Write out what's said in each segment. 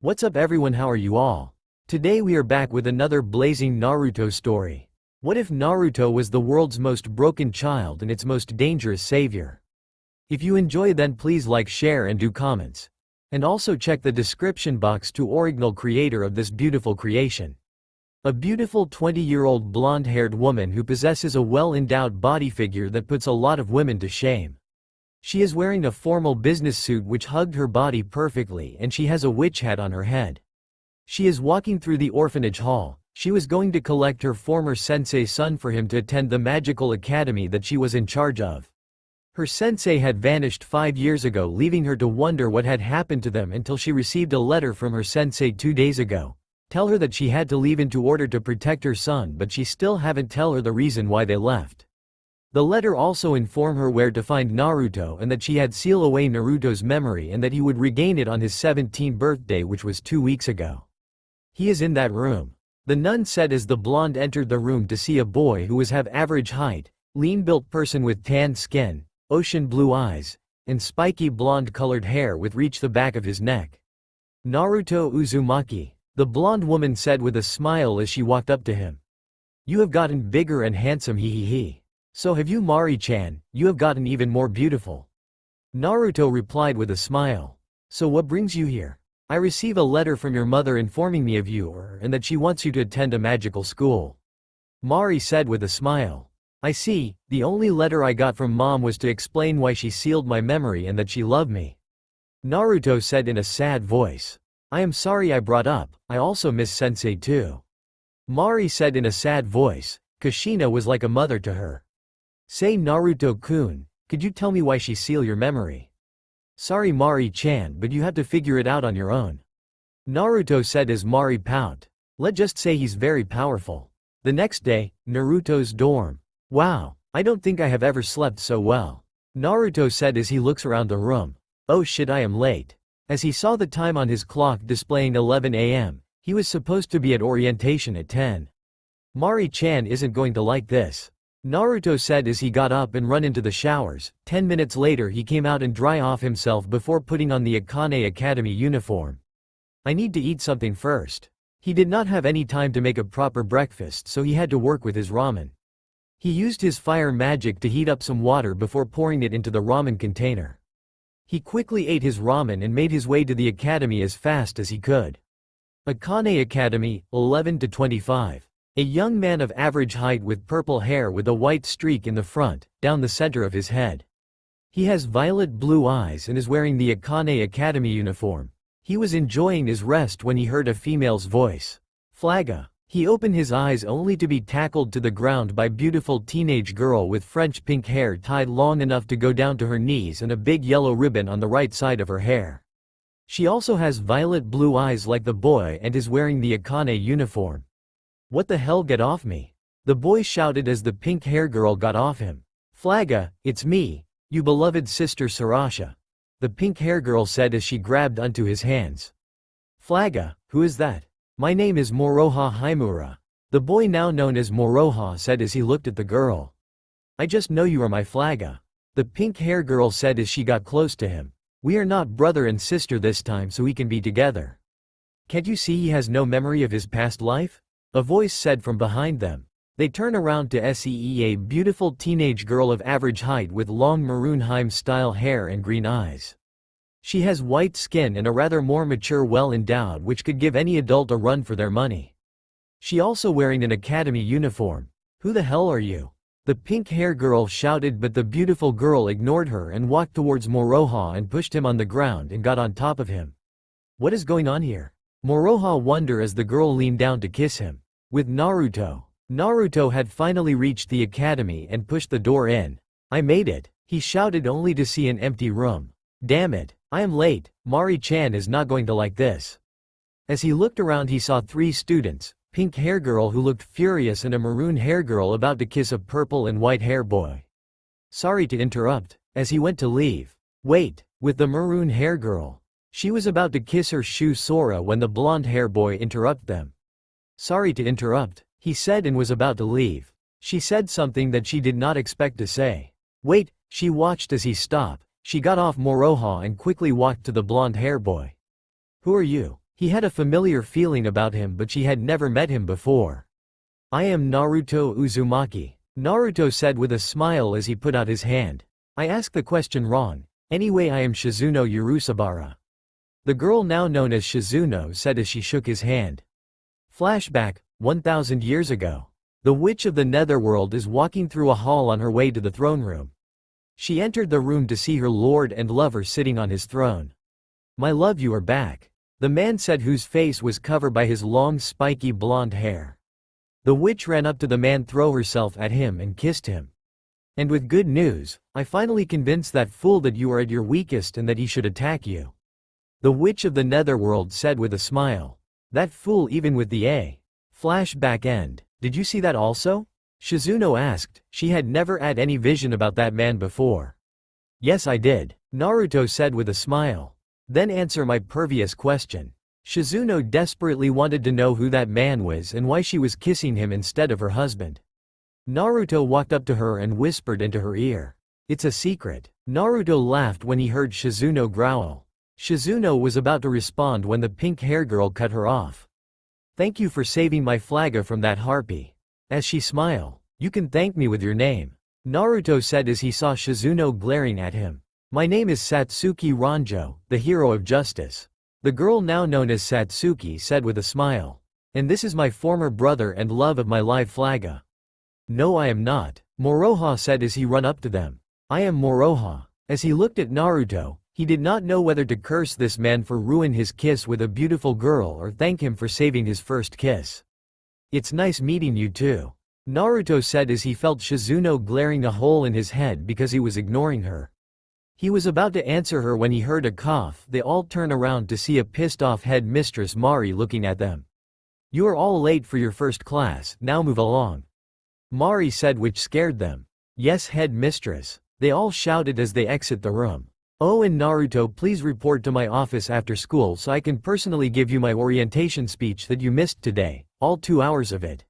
What's up everyone, how are you all? Today we are back with another blazing Naruto story. What if Naruto was the world's most broken child and its most dangerous savior? If you enjoy, then please like, share and do comments. And also check the description box to original creator of this beautiful creation. A beautiful 20-year-old blonde-haired woman who possesses a well-endowed body figure that puts a lot of women to shame. She is wearing a formal business suit which hugged her body perfectly, and she has a witch hat on her head. She is walking through the orphanage hall. She was going to collect her former sensei's son for him to attend the magical academy that she was in charge of. Her sensei had vanished 5 years ago, leaving her to wonder what had happened to them until she received a letter from her sensei 2 days ago. Tell her that she had to leave in order to protect her son, but she still haven't tell her the reason why they left. The letter also informed her where to find Naruto and that she had sealed away Naruto's memory and that he would regain it on his 17th birthday, which was 2 weeks ago. He is in that room. The nun said as the blonde entered the room to see a boy who was have average height, lean-built person with tan skin, ocean blue eyes, and spiky blonde-colored hair with reached the back of his neck. Naruto Uzumaki, the blonde woman said with a smile as she walked up to him. You have gotten bigger and handsome, he. So have you, Mari-chan, you have gotten even more beautiful. Naruto replied with a smile. So what brings you here? I receive a letter from your mother informing me of you and that she wants you to attend a magical school. Mari said with a smile. I see, the only letter I got from mom was to explain why she sealed my memory and that she loved me. Naruto said in a sad voice. I am sorry I brought up, I also miss sensei too. Mari said in a sad voice. Kushina was like a mother to her. Say Naruto-kun, could you tell me why she sealed your memory? Sorry Mari-chan, but you have to figure it out on your own. Naruto said as Mari pout. Let's just say he's very powerful. The next day, Naruto's dorm. Wow, I don't think I have ever slept so well. Naruto said as he looks around the room. Oh shit, I am late. As he saw the time on his clock displaying 11 a.m., he was supposed to be at orientation at 10. Mari-chan isn't going to like this. Naruto said as he got up and run into the showers. 10 minutes later he came out and dry off himself before putting on the Akane Academy uniform. I need to eat something first. He did not have any time to make a proper breakfast, so he had to work with his ramen. He used his fire magic to heat up some water before pouring it into the ramen container. He quickly ate his ramen and made his way to the academy as fast as he could. Akane Academy, 11 to 25. A young man of average height with purple hair with a white streak in the front, down the center of his head. He has violet blue eyes and is wearing the Akane Academy uniform. He was enjoying his rest when he heard a female's voice. Flagga. He opened his eyes only to be tackled to the ground by beautiful teenage girl with French pink hair tied long enough to go down to her knees and a big yellow ribbon on the right side of her hair. She also has violet blue eyes like the boy and is wearing the Akane uniform. What the hell, get off me! The boy shouted as the pink hair girl got off him. Flagga, it's me, you beloved sister Sarasha. The pink hair girl said as she grabbed onto his hands. Flagga, who is that? My name is Moroha Himura. The boy, now known as Moroha, said as he looked at the girl. I just know you are my Flagga. The pink hair girl said as she got close to him. We are not brother and sister this time, so we can be together. Can't you see he has no memory of his past life? A voice said from behind them. They turn around to see a beautiful teenage girl of average height with long maroon Heim-style hair and green eyes. She has white skin and a rather more mature, well-endowed, which could give any adult a run for their money. She also wearing an academy uniform. Who the hell are you? The pink hair girl shouted, but the beautiful girl ignored her and walked towards Moroha and pushed him on the ground and got on top of him. What is going on here? Moroha wondered as the girl leaned down to kiss him. With Naruto. Naruto had finally reached the academy and pushed the door in. I made it, he shouted only to see an empty room. Damn it, I am late, Mari-chan is not going to like this. As he looked around he saw 3 students, pink hair girl who looked furious and a maroon hair girl about to kiss a purple and white hair boy. Sorry to interrupt, as he went to leave. Wait, with the maroon hair girl. She was about to kiss her shoe Sora when the blonde hair boy interrupted them. Sorry to interrupt, he said and was about to leave. She said something that she did not expect to say. Wait, she watched as he stopped. She got off Moroha and quickly walked to the blonde hair boy. Who are you? He had a familiar feeling about him, but she had never met him before. I am Naruto Uzumaki, Naruto said with a smile as he put out his hand. I asked the question wrong. Anyway, I am Shizuno Urusabara. The girl now known as Shizuno said as she shook his hand. Flashback, 1000 years ago. The witch of the netherworld is walking through a hall on her way to the throne room. She entered the room to see her lord and lover sitting on his throne. My love, you are back, the man said, whose face was covered by his long spiky blonde hair. The witch ran up to the man, threw herself at him and kissed him. And with good news, I finally convinced that fool that you are at your weakest and that he should attack you. The witch of the netherworld said with a smile. That fool, even with the A. Flashback end. Did you see that also? Shizuno asked. She had never had any vision about that man before. Yes, I did, Naruto said with a smile. Then answer my previous question. Shizuno desperately wanted to know who that man was and why she was kissing him instead of her husband. Naruto walked up to her and whispered into her ear. It's a secret. Naruto laughed when he heard Shizuno growl. Shizuno was about to respond when the pink-haired girl cut her off. Thank you for saving my flaga from that harpy. As she smiled, you can thank me with your name, Naruto said as he saw Shizuno glaring at him. My name is Satsuki Ranjo, the hero of justice. The girl now known as Satsuki said with a smile. And this is my former brother and love of my life, Flaga. No, I am not, Moroha said as he ran up to them. I am Moroha. As he looked at Naruto, he did not know whether to curse this man for ruining his kiss with a beautiful girl or thank him for saving his first kiss. It's nice meeting you too, Naruto said as he felt Shizuno glaring a hole in his head because he was ignoring her. He was about to answer her when he heard a cough. They all turned around to see a pissed-off headmistress Mari looking at them. You are all late for your first class, now move along, Mari said, which scared them. Yes, headmistress, they all shouted as they exit the room. Oh, and Naruto, please report to my office after school so I can personally give you my orientation speech that you missed today, all 2 hours of it,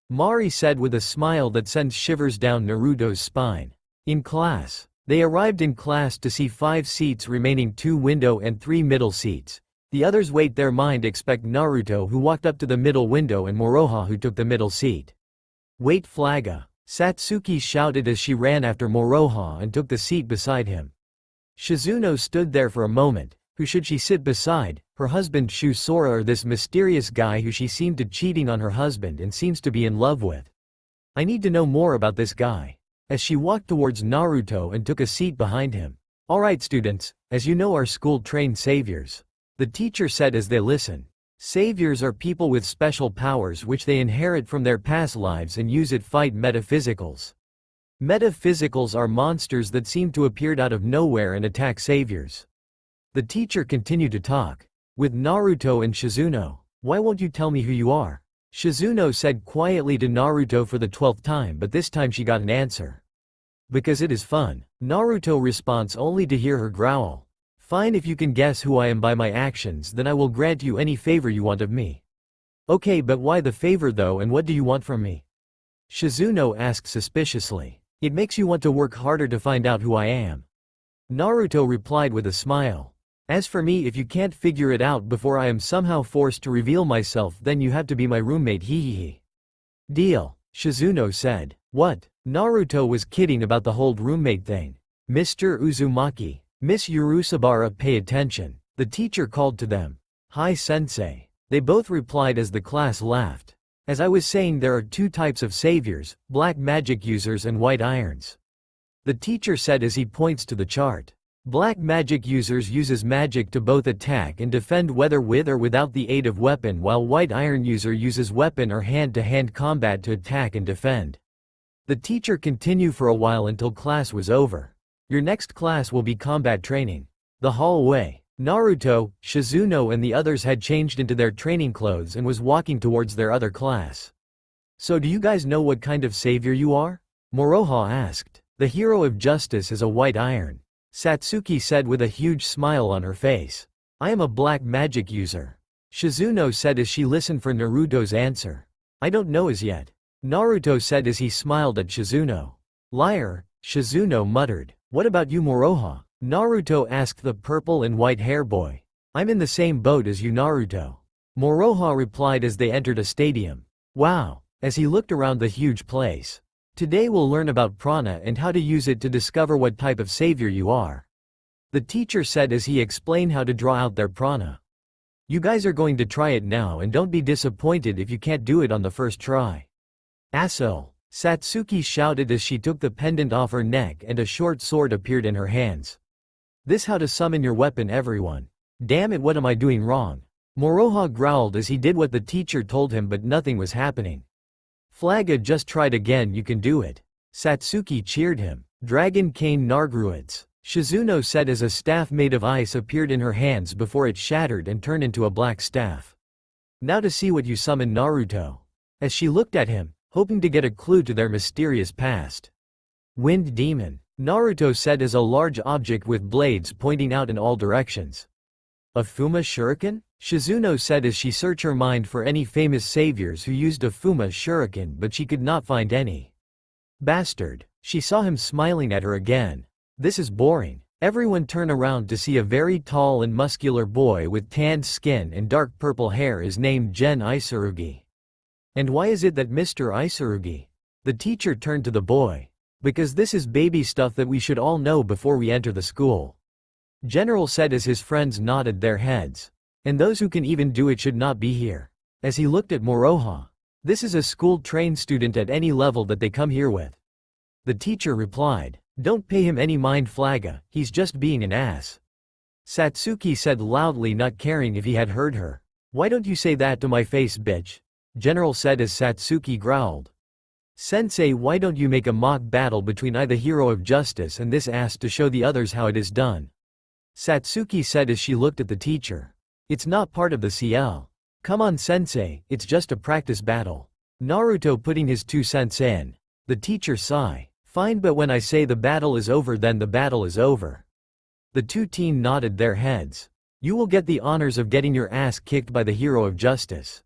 Mari said with a smile that sent shivers down Naruto's spine. In class. They arrived in class to see 5 seats remaining, 2 window and 3 middle seats. The others wait their mind expect Naruto, who walked up to the middle window, and Moroha, who took the middle seat. Wait, Flaga, Satsuki shouted as she ran after Moroha and took the seat beside him. Shizuno stood there for a moment. Who should she sit beside? Her husband Shusora, or this mysterious guy who she seemed to cheating on her husband and seems to be in love with? I need to know more about this guy. As she walked towards Naruto and took a seat behind him. Alright students, as you know, our school trained saviors, the teacher said as they listened. Saviors are people with special powers which they inherit from their past lives and use it fight metaphysicals. Metaphysicals are monsters that seem to appear out of nowhere and attack saviors. The teacher continued to talk with Naruto and Shizuno. Why won't you tell me who you are? Shizuno said quietly to Naruto for the 12th time, but this time she got an answer. Because it is fun, Naruto responds only to hear her growl. Fine, if you can guess who I am by my actions, then I will grant you any favor you want of me. Okay, but why the favor though, and what do you want from me? Shizuno asked suspiciously. It makes you want to work harder to find out who I am, Naruto replied with a smile. As for me, if you can't figure it out before I am somehow forced to reveal myself, then you have to be my roommate, hehehe. Deal, Shizuno said. What? Naruto was kidding about the whole roommate thing. Mr. Uzumaki, Miss Urusabara, pay attention, the teacher called to them. Hi sensei. They both replied as the class laughed. As I was saying, there are 2 types of saviors, black magic users and white irons. The teacher said as he points to the chart. Black magic users uses magic to both attack and defend, whether with or without the aid of weapon, while white iron user uses weapon or hand-to-hand combat to attack and defend. The teacher continued for a while until class was over. Your next class will be combat training. The hallway. Naruto, Shizuno and the others had changed into their training clothes and was walking towards their other class. So do you guys know what kind of savior you are? Moroha asked. The hero of justice is a white iron, Satsuki said with a huge smile on her face. I am a black magic user, Shizuno said as she listened for Naruto's answer. I don't know as yet, Naruto said as he smiled at Shizuno. Liar, Shizuno muttered. What about you, Moroha? Naruto asked the purple and white hair boy. I'm in the same boat as you, Naruto. Moroha replied as they entered a stadium. Wow, as he looked around the huge place. Today we'll learn about prana and how to use it to discover what type of savior you are. The teacher said as he explained how to draw out their prana. You guys are going to try it now and don't be disappointed if you can't do it on the first try. Asshole, Satsuki shouted as she took the pendant off her neck and a short sword appeared in her hands. This how to summon your weapon, everyone. Damn it, what am I doing wrong? Moroha growled as he did what the teacher told him, but nothing was happening. Flaga, just tried again, you can do it. Satsuki cheered him. Dragon Cane Nargruids, Shizuno said as a staff made of ice appeared in her hands before it shattered and turned into a black staff. Now to see what you summon, Naruto. As she looked at him, hoping to get a clue to their mysterious past. Wind Demon, Naruto said as a large object with blades pointing out in all directions. A Fuma Shuriken? Shizuno said as she searched her mind for any famous saviors who used a Fuma Shuriken, but she could not find any. Bastard. She saw him smiling at her again. This is boring. Everyone turned around to see a very tall and muscular boy with tanned skin and dark purple hair is named Gen Isurugi. And why is it that Mr. Isurugi? The teacher turned to the boy. Because this is baby stuff that we should all know before we enter the school. General said as his friends nodded their heads. And those who can even do it should not be here. As he looked at Moroha. This is a school-trained student at any level that they come here with. The teacher replied, don't pay him any mind, Flaga, he's just being an ass. Satsuki said loudly, not caring if he had heard her. Why don't you say that to my face, bitch? General said as Satsuki growled. Sensei, why don't you make a mock battle between I, the hero of justice, and this ass to show the others how it is done? Satsuki said as she looked at the teacher. It's not part of the CL. Come on, Sensei, it's just a practice battle. Naruto putting his 2 cents in. The teacher sighed. Fine, but when I say the battle is over, then the battle is over. The 2 teens nodded their heads. You will get the honors of getting your ass kicked by the hero of justice.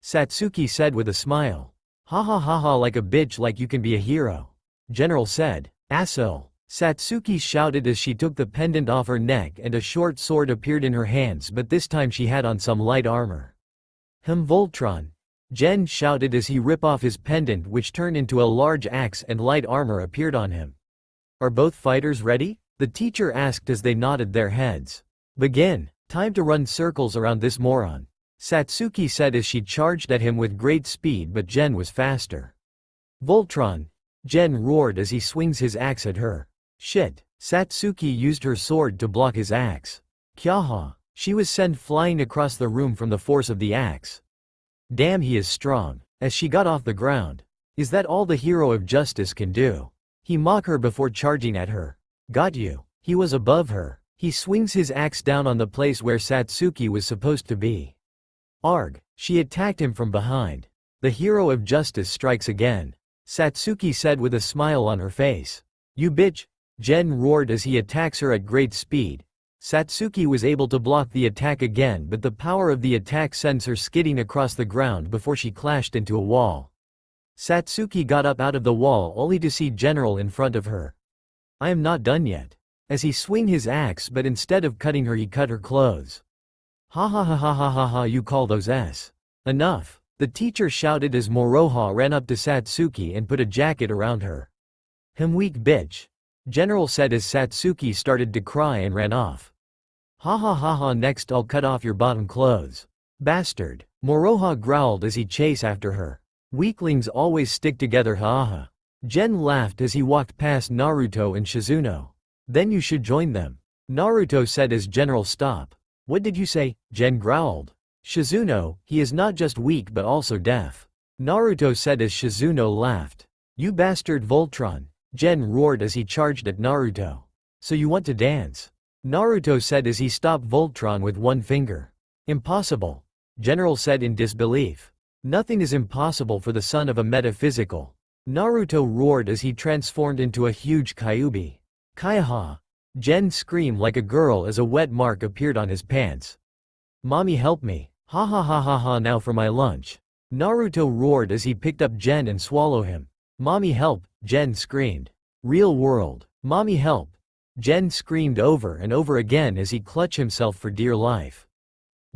Satsuki said with a smile. Ha ha ha ha, like a bitch, like you can be a hero. General said. Asshole. Satsuki shouted as she took the pendant off her neck and a short sword appeared in her hands, but this time she had on some light armor. Voltron. Gen shouted as he ripped off his pendant, which turned into a large axe, and light armor appeared on him. Are both fighters ready? The teacher asked as they nodded their heads. Begin. Time to run circles around this moron. Satsuki said as she charged at him with great speed, but Gen was faster. Voltron. Gen roared as he swings his axe at her. Shit. Satsuki used her sword to block his axe. Kyaha. She was sent flying across the room from the force of the axe. Damn, he is strong. As she got off the ground. Is that all the hero of justice can do? He mocked her before charging at her. Got you. He was above her. He swings his axe down on the place where Satsuki was supposed to be. Arg. She attacked him from behind. The hero of justice strikes again. Satsuki said with a smile on her face. You bitch. Gen roared as he attacks her at great speed. Satsuki was able to block the attack again, but the power of the attack sends her skidding across the ground before she clashed into a wall. Satsuki got up out of the wall only to see General in front of her. I am not done yet. As he swung his axe, but instead of cutting her he cut her clothes. Ha ha ha ha ha ha ha, you call those s? Enough. The teacher shouted as Moroha ran up to Satsuki and put a jacket around her. Weak bitch. General said as Satsuki started to cry and ran off. Ha ha ha ha, next I'll cut off your bottom clothes. Bastard. Moroha growled as he chased after her. Weaklings always stick together, ha ha. Gen laughed as he walked past Naruto and Shizuno. Then you should join them. Naruto said as General stopped. What did you say? Gen growled. Shizuno, he is not just weak but also deaf. Naruto said as Shizuno laughed. You bastard Voltron. Gen roared as he charged at Naruto. So you want to dance? Naruto said as he stopped Voltron with one finger. Impossible. General said in disbelief. Nothing is impossible for the son of a metaphysical. Naruto roared as he transformed into a huge Kyuubi. Kaiha. Gen screamed like a girl as a wet mark appeared on his pants. Mommy, help me. Ha ha ha ha ha, now for my lunch. Naruto roared as he picked up Gen and swallowed him. Mommy, help, Gen screamed. Real world. Mommy, help. Gen screamed over and over again as he clutched himself for dear life.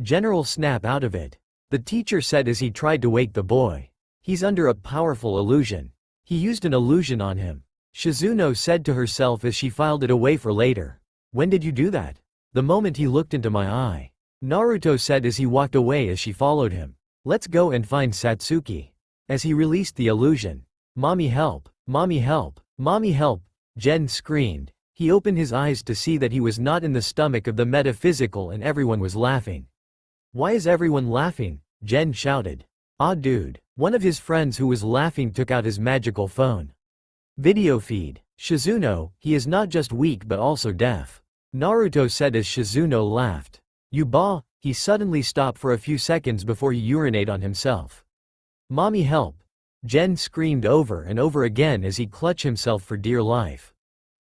General snapped out of it. The teacher said as he tried to wake the boy. He's under a powerful illusion. He used an illusion on him. Shizuno said to herself as she filed it away for later. When did you do that? The moment he looked into my eye. Naruto said as he walked away as she followed him. Let's go and find Satsuki. As he released the illusion. Mommy help, mommy help, mommy help, Jen screamed. He opened his eyes to see that he was not in the stomach of the metaphysical and everyone was laughing. Why is everyone laughing? Jen shouted. Ah dude. One of his friends who was laughing took out his magical phone. Video feed. Shizuno, he is not just weak but also deaf. Naruto said as Shizuno laughed. You bah, he suddenly stopped for a few seconds before he urinated on himself. Mommy help. Jen screamed over and over again as he clutched himself for dear life.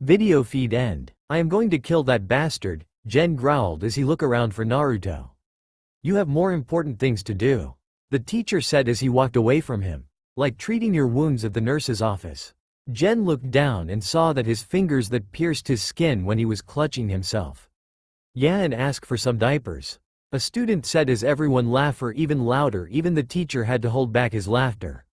Video feed end. I am going to kill that bastard, Jen growled as he looked around for Naruto. You have more important things to do. The teacher said as he walked away from him. Like treating your wounds at the nurse's office. Jen looked down and saw that his fingers that pierced his skin when he was clutching himself. Yeah, and ask for some diapers. A student said as everyone laughed even louder, even the teacher had to hold back his laughter.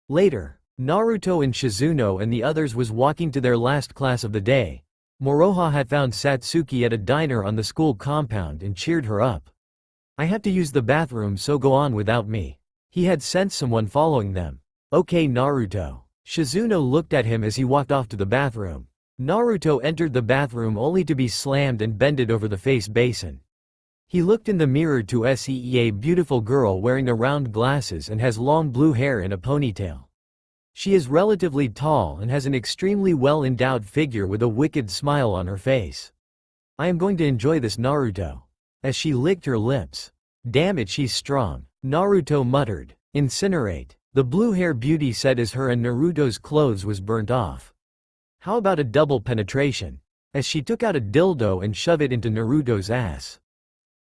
Later, Naruto and Shizuno and the others was walking to their last class of the day. Moroha had found Satsuki at a diner on the school compound and cheered her up. I have to use the bathroom, so go on without me. He had sensed someone following them. Okay Naruto. Shizuno looked at him as he walked off to the bathroom. Naruto entered the bathroom only to be slammed and bended over the face basin. He looked in the mirror to see a beautiful girl wearing round glasses and has long blue hair in a ponytail. She is relatively tall and has an extremely well-endowed figure with a wicked smile on her face. I am going to enjoy this Naruto. As she licked her lips. Damn it, she's strong. Naruto muttered. Incinerate. The blue-hair beauty said as her and Naruto's clothes was burnt off. How about a double penetration? As she took out a dildo and shoved it into Naruto's ass.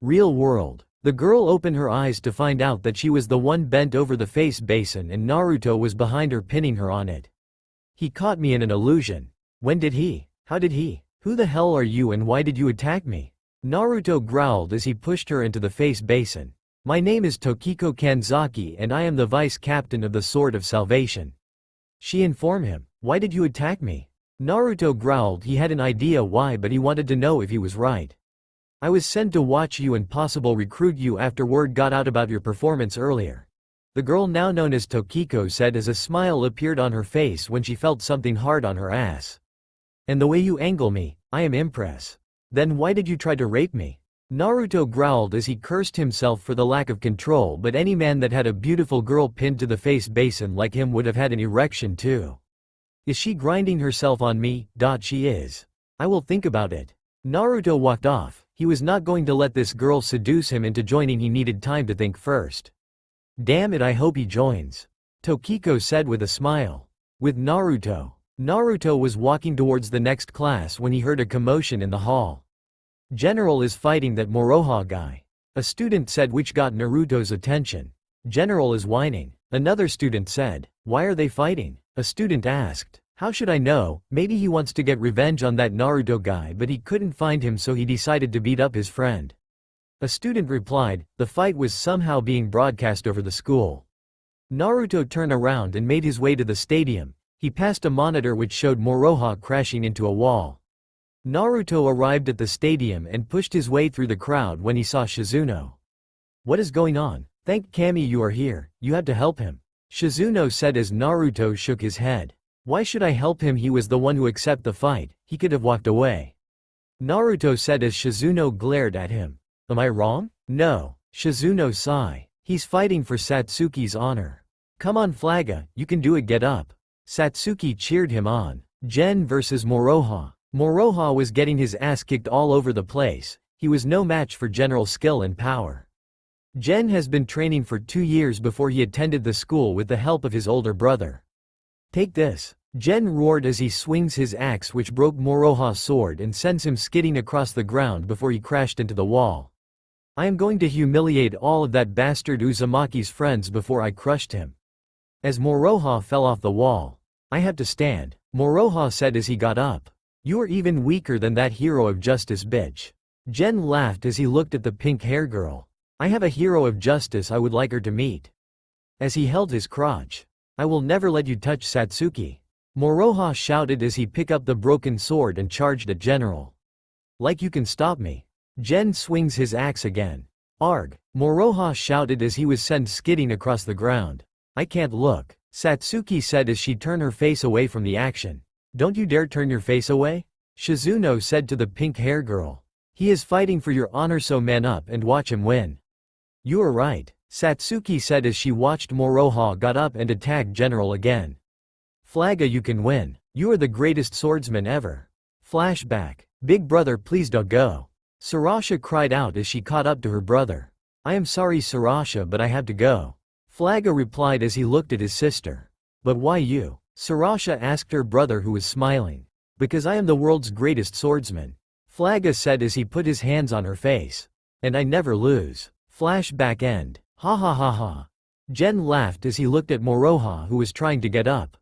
Real world. The girl opened her eyes to find out that she was the one bent over the face basin and Naruto was behind her pinning her on it. He caught me in an illusion. When did he? How did he? Who the hell are you and why did you attack me? Naruto growled as he pushed her into the face basin. My name is Tokiko Kanzaki and I am the vice captain of the Sword of Salvation. She informed him. Why did you attack me? Naruto growled. He had an idea why, but he wanted to know if he was right. I was sent to watch you and possible recruit you after word got out about your performance earlier. The girl now known as Tokiko said as a smile appeared on her face when she felt something hard on her ass. And the way you angle me, I am impressed. Then why did you try to rape me? Naruto growled as he cursed himself for the lack of control, but any man that had a beautiful girl pinned to the face basin like him would have had an erection too. Is she grinding herself on me? She is. I will think about it. Naruto walked off. He was not going to let this girl seduce him into joining. He needed time to think first. Damn it, I hope he joins. Tokiko said with a smile. With Naruto. Naruto was walking towards the next class when he heard a commotion in the hall. General is fighting that Moroha guy. A student said, which got Naruto's attention. General is whining. Another student said, why are they fighting? A student asked, how should I know, maybe he wants to get revenge on that Naruto guy, but he couldn't find him so he decided to beat up his friend. A student replied, the fight was somehow being broadcast over the school. Naruto turned around and made his way to the stadium. He passed a monitor which showed Moroha crashing into a wall. Naruto arrived at the stadium and pushed his way through the crowd when he saw Shizuno. What is going on? Thank Kami you are here, you had to help him. Shizuno said as Naruto shook his head. Why should I help him? He was the one who accepted the fight, he could have walked away. Naruto said as Shizuno glared at him. Am I wrong? No. Shizuno sighed. He's fighting for Satsuki's honor. Come on Flaga, you can do it, get up. Satsuki cheered him on. Jen versus Moroha. Moroha was getting his ass kicked all over the place. He was no match for General's skill and power. Jen has been training for 2 years before he attended the school with the help of his older brother. Take this. Jen roared as he swings his axe which broke Moroha's sword and sends him skidding across the ground before he crashed into the wall. I am going to humiliate all of that bastard Uzumaki's friends before I crushed him. As Moroha fell off the wall. I have to stand, Moroha said as he got up. You are even weaker than that hero of justice bitch. Jen laughed as he looked at the pink hair girl. I have a hero of justice I would like her to meet. As he held his crotch. I will never let you touch Satsuki. Moroha shouted as he picked up the broken sword and charged at General. Like you can stop me. Gen swings his axe again. Arg! Moroha shouted as he was sent skidding across the ground. I can't look, Satsuki said as she turned her face away from the action. Don't you dare turn your face away? Shizuno said to the pink-hair girl. He is fighting for your honor, so man up and watch him win. You are right, Satsuki said as she watched Moroha got up and attacked General again. Flaga, you can win. You are the greatest swordsman ever. Flashback. Big brother, please don't go. Sarasha cried out as she caught up to her brother. I am sorry Sarasha, but I have to go. Flaga replied as he looked at his sister. But why you? Sarasha asked her brother, who was smiling. Because I am the world's greatest swordsman. Flaga said as he put his hands on her face. And I never lose. Flashback end. Ha ha ha ha. Gen laughed as he looked at Moroha, who was trying to get up.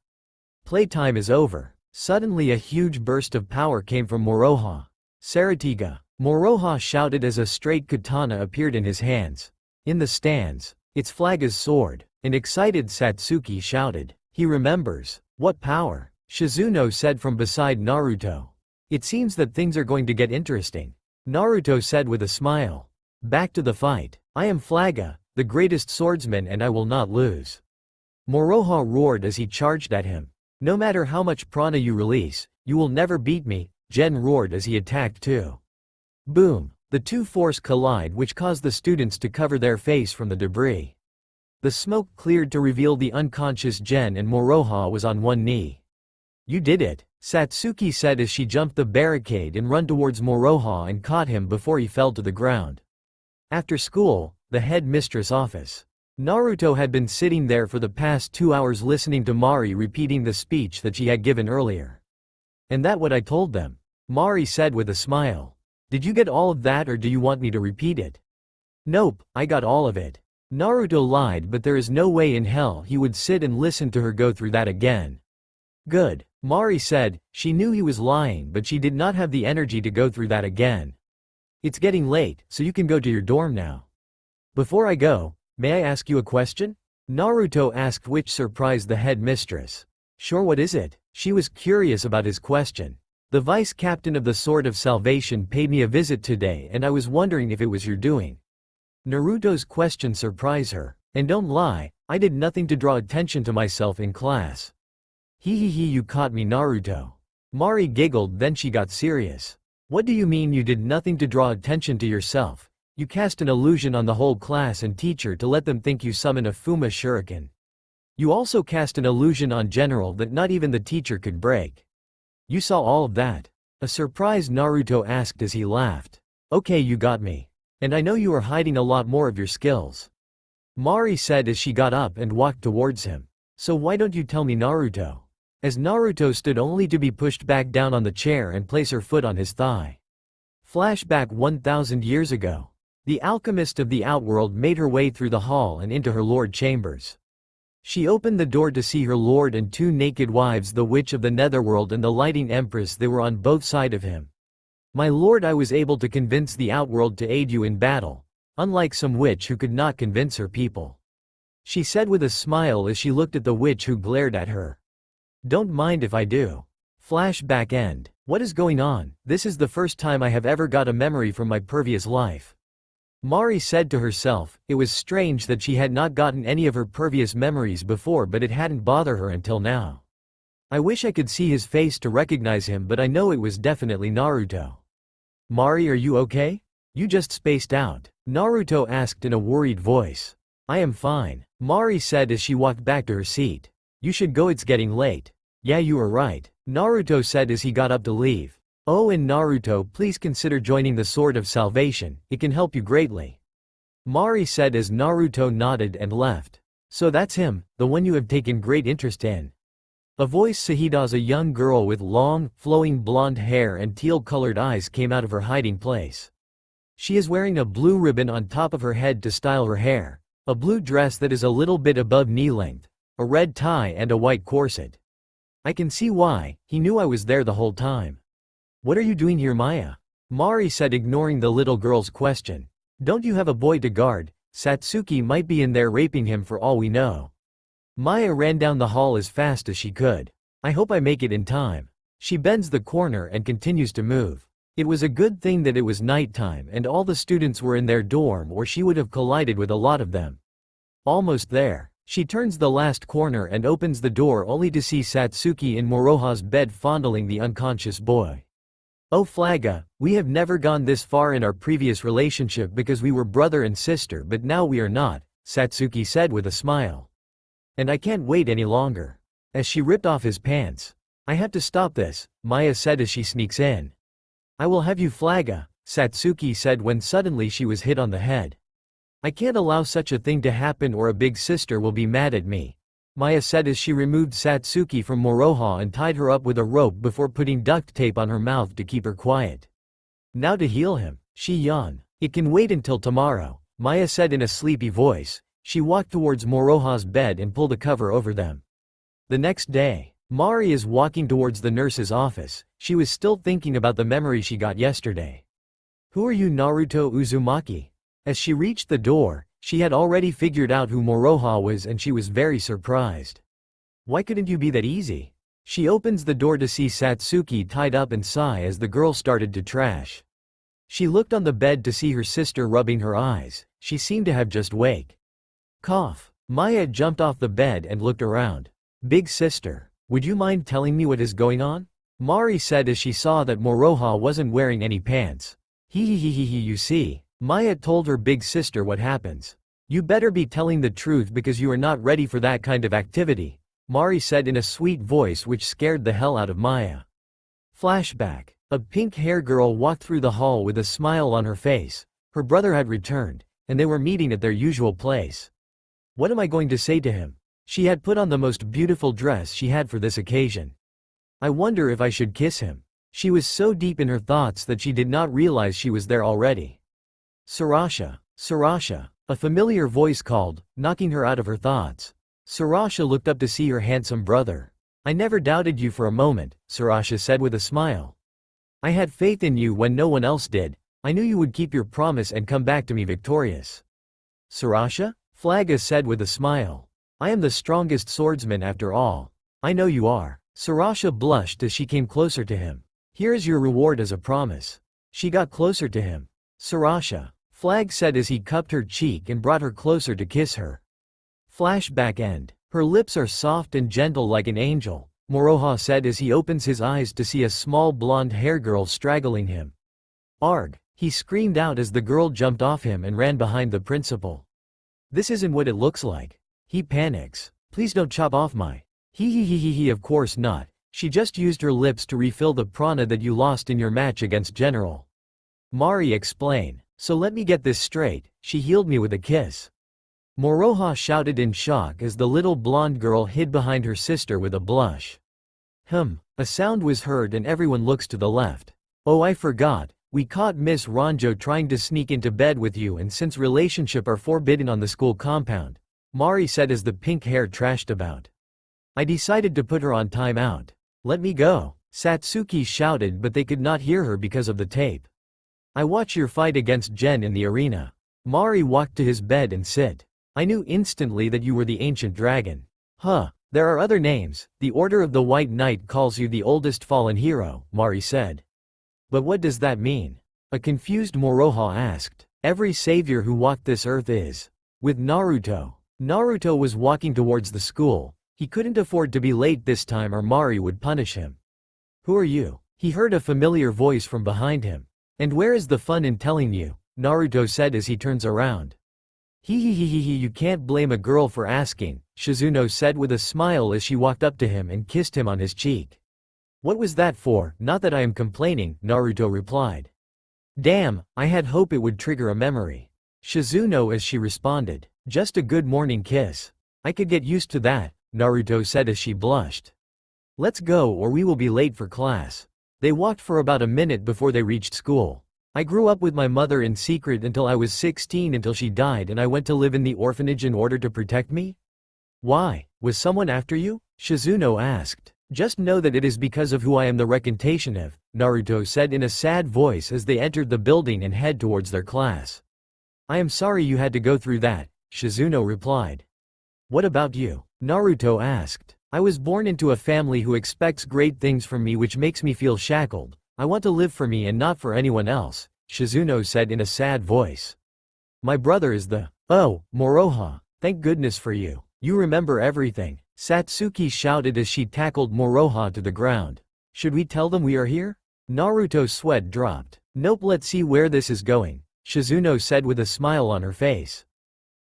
Playtime is over. Suddenly a huge burst of power came from Moroha. Saratiga. Moroha shouted as a straight katana appeared in his hands. In the stands. It's Flaga's sword. An excited Satsuki shouted. He remembers. What power? Shizuno said from beside Naruto. It seems that things are going to get interesting. Naruto said with a smile. Back to the fight. I am Flaga, the greatest swordsman, and I will not lose. Moroha roared as he charged at him. No matter how much prana you release, you will never beat me, Gen roared as he attacked too. Boom! The two forces collide, which caused the students to cover their face from the debris. The smoke cleared to reveal the unconscious Gen, and Moroha was on one knee. You did it, Satsuki said as she jumped the barricade and ran towards Moroha and caught him before he fell to the ground. After school, the head mistress office. Naruto had been sitting there for the past 2 hours listening to Mari repeating the speech that she had given earlier. And that what I told them? Mari said with a smile. Did you get all of that, or do you want me to repeat it? Nope, I got all of it. Naruto lied, but there is no way in hell he would sit and listen to her go through that again. Good, Mari said. She knew he was lying, but she did not have the energy to go through that again. It's getting late, so you can go to your dorm now. Before I go, may I ask you a question? Naruto asked, which surprised the head mistress. Sure, what is it? She was curious about his question. The vice captain of the Sword of Salvation paid me a visit today, and I was wondering if it was your doing. Naruto's question surprised her. And don't lie, I did nothing to draw attention to myself in class. Hee, you caught me, Naruto. Mari giggled, then she got serious. What do you mean you did nothing to draw attention to yourself? You cast an illusion on the whole class and teacher to let them think you summon a Fuma shuriken. You also cast an illusion on General that not even the teacher could break. You saw all of that? A surprised Naruto asked as he laughed. Okay, you got me. And I know you are hiding a lot more of your skills. Mari said as she got up and walked towards him. So why don't you tell me, Naruto? As Naruto stood only to be pushed back down on the chair and place her foot on his thigh. Flashback 1000 years ago. The alchemist of the outworld made her way through the hall and into her lord chambers. She opened the door to see her lord and two naked wives, the witch of the netherworld and the lighting empress. They were on both sides of him. My lord, I was able to convince the outworld to aid you in battle, unlike some witch who could not convince her people. She said with a smile as she looked at the witch who glared at her. Don't mind if I do. Flashback end. What is going on? This is the first time I have ever got a memory from my previous life. Mari said to herself. It was strange that she had not gotten any of her previous memories before, but it hadn't bothered her until now. I wish I could see his face to recognize him, but I know it was definitely Naruto. Mari, are you okay? You just spaced out, Naruto asked in a worried voice. I am fine, Mari said as she walked back to her seat. You should go, it's getting late. Yeah, you are right, Naruto said as he got up to leave. Oh, and Naruto, please consider joining the Sword of Salvation, it can help you greatly. Mari said as Naruto nodded and left. So that's him, the one you have taken great interest in. A voice Sahida's a young girl with long, flowing blonde hair and teal-colored eyes came out of her hiding place. She is wearing a blue ribbon on top of her head to style her hair, a blue dress that is a little bit above knee length, a red tie and a white corset. I can see why, he knew I was there the whole time. What are you doing here, Maya? Mari said, ignoring the little girl's question. Don't you have a boy to guard? Satsuki might be in there raping him for all we know. Maya ran down the hall as fast as she could. I hope I make it in time. She bends the corner and continues to move. It was a good thing that it was nighttime and all the students were in their dorm, or she would have collided with a lot of them. Almost there. She turns the last corner and opens the door only to see Satsuki in Moroha's bed fondling the unconscious boy. Oh Flaga, we have never gone this far in our previous relationship because we were brother and sister, but now we are not, Satsuki said with a smile. And I can't wait any longer. As she ripped off his pants. I have to stop this, Maya said as she sneaks in. I will have you Flaga, Satsuki said when suddenly she was hit on the head. I can't allow such a thing to happen or a big sister will be mad at me, Maya said as she removed Satsuki from Moroha and tied her up with a rope before putting duct tape on her mouth to keep her quiet. Now to heal him, she yawned. It can wait until tomorrow, Maya said in a sleepy voice. She walked towards Moroha's bed and pulled the cover over them. The next day, Mari is walking towards the nurse's office. She was still thinking about the memory she got yesterday. Who are you, Naruto Uzumaki? As she reached the door, she had already figured out who Moroha was and she was very surprised. Why couldn't you be that easy? She opens the door to see Satsuki tied up and sigh as the girl started to trash. She looked on the bed to see her sister rubbing her eyes. She seemed to have just wake. Cough. Maya jumped off the bed and looked around. Big sister, would you mind telling me what is going on? Mari said as she saw that Moroha wasn't wearing any pants. You see, Maya told her big sister what happens. You better be telling the truth because you are not ready for that kind of activity, Mari said in a sweet voice which scared the hell out of Maya. Flashback. A pink-haired girl walked through the hall with a smile on her face. Her brother had returned, and they were meeting at their usual place. What am I going to say to him? She had put on the most beautiful dress she had for this occasion. I wonder if I should kiss him. She was so deep in her thoughts that she did not realize she was there already. Sarasha, Sarasha, a familiar voice called, knocking her out of her thoughts. Sarasha looked up to see her handsome brother. I never doubted you for a moment, Sarasha said with a smile. I had faith in you when no one else did. I knew you would keep your promise and come back to me victorious. Sarasha? Flaga said with a smile. I am the strongest swordsman after all. I know you are. Sarasha blushed as she came closer to him. Here is your reward as a promise. She got closer to him. Sarasha, Flag said as he cupped her cheek and brought her closer to kiss her. Flashback end. Her lips are soft and gentle like an angel, Moroha said as he opens his eyes to see a small blonde-haired girl straggling him. Arg, he screamed out as the girl jumped off him and ran behind the principal. This isn't what it looks like. He panics. Please don't chop off my. Of course not. She just used her lips to refill the prana that you lost in your match against General. Mari explained. So let me get this straight, she healed me with a kiss. Moroha shouted in shock as the little blonde girl hid behind her sister with a blush. A sound was heard and everyone looks to the left. Oh, I forgot, we caught Miss Ranjo trying to sneak into bed with you, and since relationship are forbidden on the school compound, Mari said as the pink hair trashed about. I decided to put her on time out. Let me go, Satsuki shouted, but they could not hear her because of the tape. I watch your fight against Jen in the arena. Mari walked to his bed and sit. I knew instantly that you were the ancient dragon. There are other names. The Order of the White Knight calls you the oldest fallen hero, Mari said. But what does that mean? A confused Moroha asked. Every savior who walked this earth is. With Naruto. Naruto was walking towards the school. He couldn't afford to be late this time or Mari would punish him. Who are you? He heard a familiar voice from behind him. And where is the fun in telling you? Naruto said as he turns around. You can't blame a girl for asking, Shizuno said with a smile as she walked up to him and kissed him on his cheek. What was that for? Not that I am complaining, Naruto replied. Damn, I had hope it would trigger a memory. Shizuno as she responded. Just a good morning kiss. I could get used to that, Naruto said as she blushed. Let's go or we will be late for class. They walked for about a minute before they reached school. I grew up with my mother in secret until I was 16 until she died and I went to live in the orphanage in order to protect me? Why? Was someone after you? Shizuno asked. Just know that it is because of who I am the recantation of, Naruto said in a sad voice as they entered the building and head towards their class. I am sorry you had to go through that, Shizuno replied. What about you? Naruto asked. I was born into a family who expects great things from me, which makes me feel shackled. I want to live for me and not for anyone else, Shizuno said in a sad voice. My brother is the… Oh, Moroha, thank goodness for you. You remember everything, Satsuki shouted as she tackled Moroha to the ground. Should we tell them we are here? Naruto's sweat dropped. Nope, let's see where this is going, Shizuno said with a smile on her face.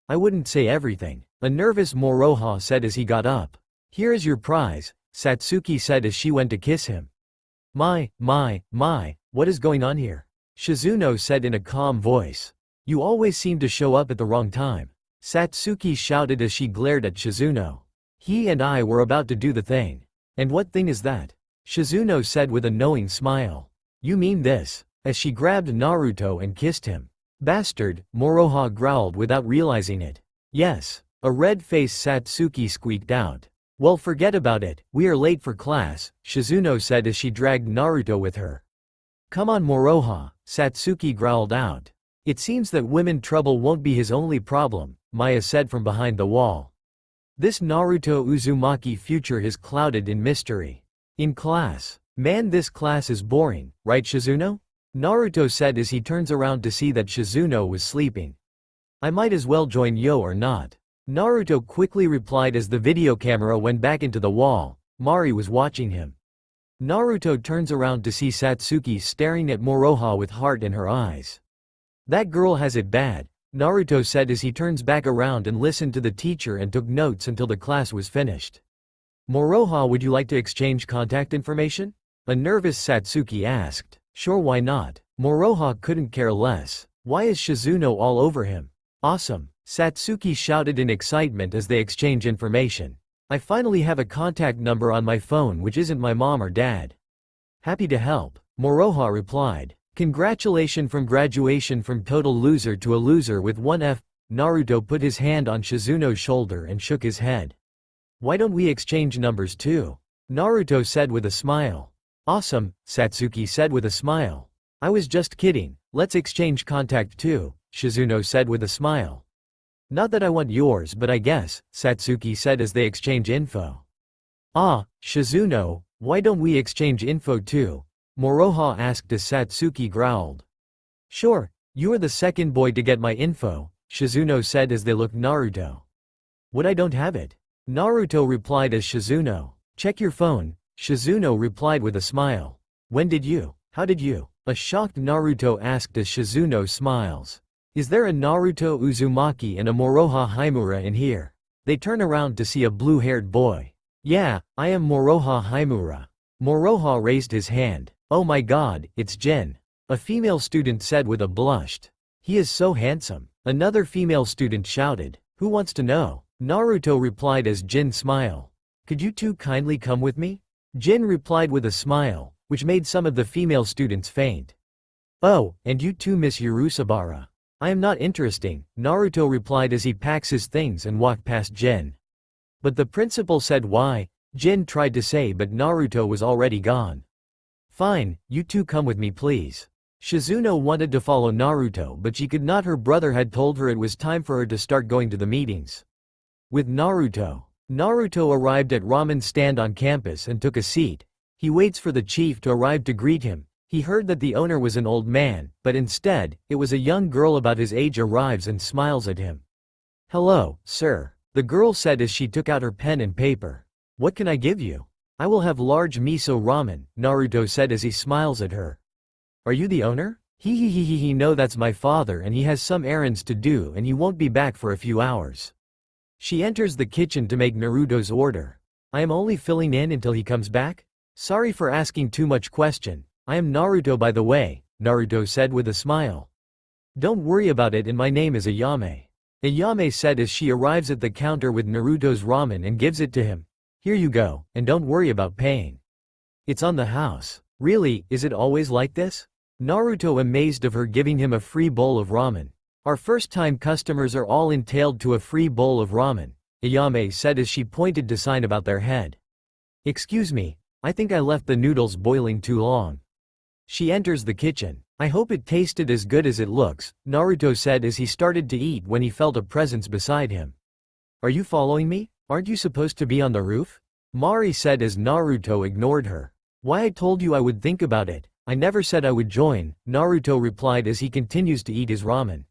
I wouldn't say everything, a nervous Moroha said as he got up. Here is your prize, Satsuki said as she went to kiss him. My, what is going on here? Shizuno said in a calm voice. You always seem to show up at the wrong time, Satsuki shouted as she glared at Shizuno. He and I were about to do the thing. And what thing is that? Shizuno said with a knowing smile. You mean this, as she grabbed Naruto and kissed him. Bastard, Moroha growled without realizing it. Yes, a red-faced Satsuki squeaked out. Well, forget about it, we are late for class, Shizuno said as she dragged Naruto with her. Come on Moroha, Satsuki growled out. It seems that women trouble won't be his only problem, Maya said from behind the wall. This Naruto Uzumaki future is clouded in mystery. In class. Man, this class is boring, right Shizuno? Naruto said as he turns around to see that Shizuno was sleeping. I might as well join yo or not. Naruto quickly replied as the video camera went back into the wall. Mari was watching him. Naruto turns around to see Satsuki staring at Moroha with heart in her eyes. That girl has it bad, Naruto said as he turns back around and listened to the teacher and took notes until the class was finished. Moroha, would you like to exchange contact information? A nervous Satsuki asked. Sure, why not? Moroha couldn't care less. Why is Shizuno all over him? Awesome, Satsuki shouted in excitement as they exchange information. I finally have a contact number on my phone which isn't my mom or dad. Happy to help, Moroha replied. Congratulations from graduation from total loser to a loser with 1F. Naruto put his hand on Shizuno's shoulder and shook his head. Why don't we exchange numbers too? Naruto said with a smile. Awesome, Satsuki said with a smile. I was just kidding, let's exchange contact too, Shizuno said with a smile. Not that I want yours, but I guess, Satsuki said as they exchange info. Ah, Shizuno, why don't we exchange info too? Moroha asked as Satsuki growled. Sure, you are the second boy to get my info, Shizuno said as they looked Naruto. What, I don't have it? Naruto replied as Shizuno. Check your phone, Shizuno replied with a smile. When did you? How did you? A shocked Naruto asked as Shizuno smiles. Is there a Naruto Uzumaki and a Moroha Himura in here? They turn around to see a blue-haired boy. Yeah, I am Moroha Himura. Moroha raised his hand. Oh my god, it's Jin. A female student said with a blush. He is so handsome. Another female student shouted. Who wants to know? Naruto replied as Jin smiled. Could you two kindly come with me? Jin replied with a smile, which made some of the female students faint. Oh, and you too, Miss Urusabara. I am not interesting, Naruto replied as he packs his things and walked past Jin. But the principal said why, Jin tried to say, but Naruto was already gone. Fine, you two come with me please. Shizuno wanted to follow Naruto but she could not, her brother had told her it was time for her to start going to the meetings. With Naruto arrived at ramen stand on campus and took a seat. He waits for the chief to arrive to greet him. He heard that the owner was an old man, but instead, it was a young girl about his age arrives and smiles at him. Hello, sir, the girl said as she took out her pen and paper. What can I give you? I will have large miso ramen, Naruto said as he smiles at her. Are you the owner? He no, that's my father and he has some errands to do and he won't be back for a few hours. She enters the kitchen to make Naruto's order. I am only filling in until he comes back? Sorry for asking too much question. I am Naruto by the way, Naruto said with a smile. Don't worry about it and my name is Ayame. Ayame said as she arrives at the counter with Naruto's ramen and gives it to him. Here you go, and don't worry about paying. It's on the house. Really, is it always like this? Naruto amazed of her giving him a free bowl of ramen. Our first-time customers are all entailed to a free bowl of ramen, Ayame said as she pointed to sign about their head. Excuse me, I think I left the noodles boiling too long. She enters the kitchen. I hope it tasted as good as it looks, Naruto said as he started to eat when he felt a presence beside him. Are you following me? Aren't you supposed to be on the roof? Mari said as Naruto ignored her. Why, I told you I would think about it. I never said I would join, Naruto replied as he continues to eat his ramen.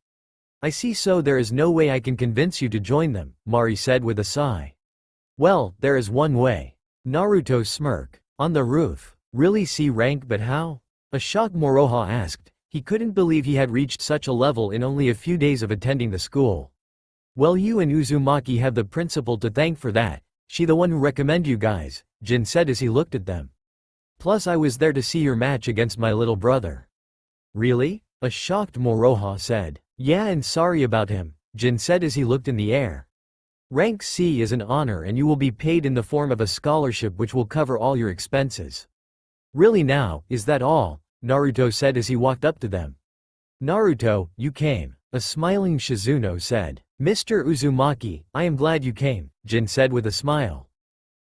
I see, so there is no way I can convince you to join them, Mari said with a sigh. Well, there is one way. Naruto smirked. On the roof. Really, C rank, but how? A shocked Moroha asked. He couldn't believe he had reached such a level in only a few days of attending the school. Well, you and Uzumaki have the principal to thank for that. She the one who recommended you guys, Jin said as he looked at them. Plus I was there to see your match against my little brother. Really? A shocked Moroha said. Yeah, and sorry about him, Jin said as he looked in the air. Rank C is an honor and you will be paid in the form of a scholarship which will cover all your expenses. Really now, is that all? Naruto said as he walked up to them. Naruto, you came. A smiling Shizuno said. Mr. Uzumaki, I am glad you came, Jin said with a smile.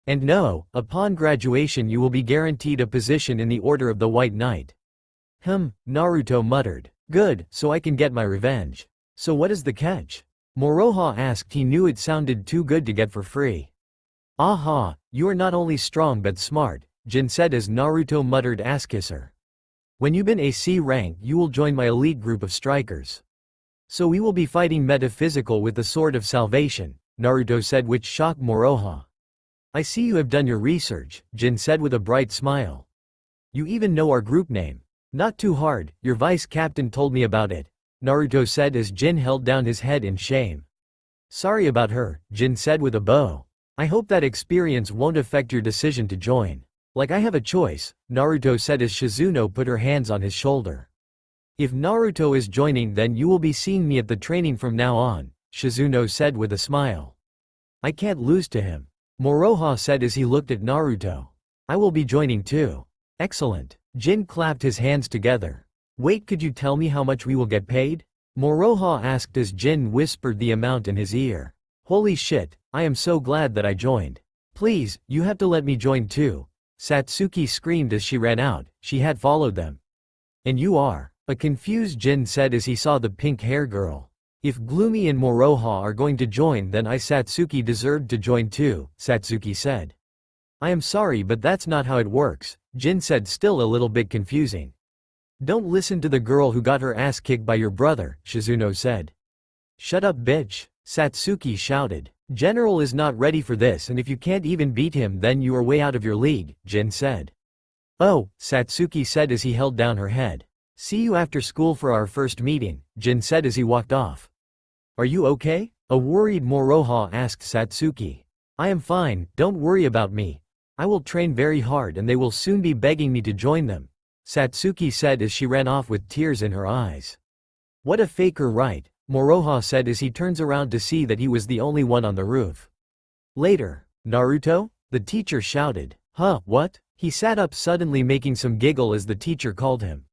And no, upon graduation you will be guaranteed a position in the Order of the White Knight. Naruto muttered. Good, so I can get my revenge. So what is the catch? Moroha asked. He knew it sounded too good to get for free. Aha, you are not only strong but smart, Jin said as Naruto muttered ass kisser. When you've been a C rank you will join my elite group of strikers. So we will be fighting Metaphysical with the Sword of Salvation, Naruto said, which shocked Moroha. I see you have done your research, Jin said with a bright smile. You even know our group name. Not too hard, your vice captain told me about it, Naruto said as Jin held down his head in shame. Sorry about her, Jin said with a bow. I hope that experience won't affect your decision to join. Like I have a choice, Naruto said as Shizuno put her hands on his shoulder. If Naruto is joining then you will be seeing me at the training from now on, Shizuno said with a smile. I can't lose to him, Moroha said as he looked at Naruto. I will be joining too. Excellent. Jin clapped his hands together. Wait, could you tell me how much we will get paid? Moroha asked as Jin whispered the amount in his ear. Holy shit, I am so glad that I joined. Please, you have to let me join too, Satsuki screamed as she ran out. She had followed them. And you are? A confused Jin said as he saw the pink hair girl. If Gloomy and Moroha are going to join then Satsuki deserved to join too, Satsuki said. I am sorry but that's not how it works, Jin said, still a little bit confusing. Don't listen to the girl who got her ass kicked by your brother, Shizuno said. Shut up bitch, Satsuki shouted. General is not ready for this and if you can't even beat him then you are way out of your league, Jin said. Oh, Satsuki said as he held down her head. See you after school for our first meeting, Jin said as he walked off. Are you okay? A worried Moroha asked Satsuki. I am fine, don't worry about me. I will train very hard and they will soon be begging me to join them, Satsuki said as she ran off with tears in her eyes. What a faker, right? Moroha said as he turns around to see that he was the only one on the roof. Later, Naruto? The teacher shouted. Huh, what? He sat up suddenly making some giggle as the teacher called him.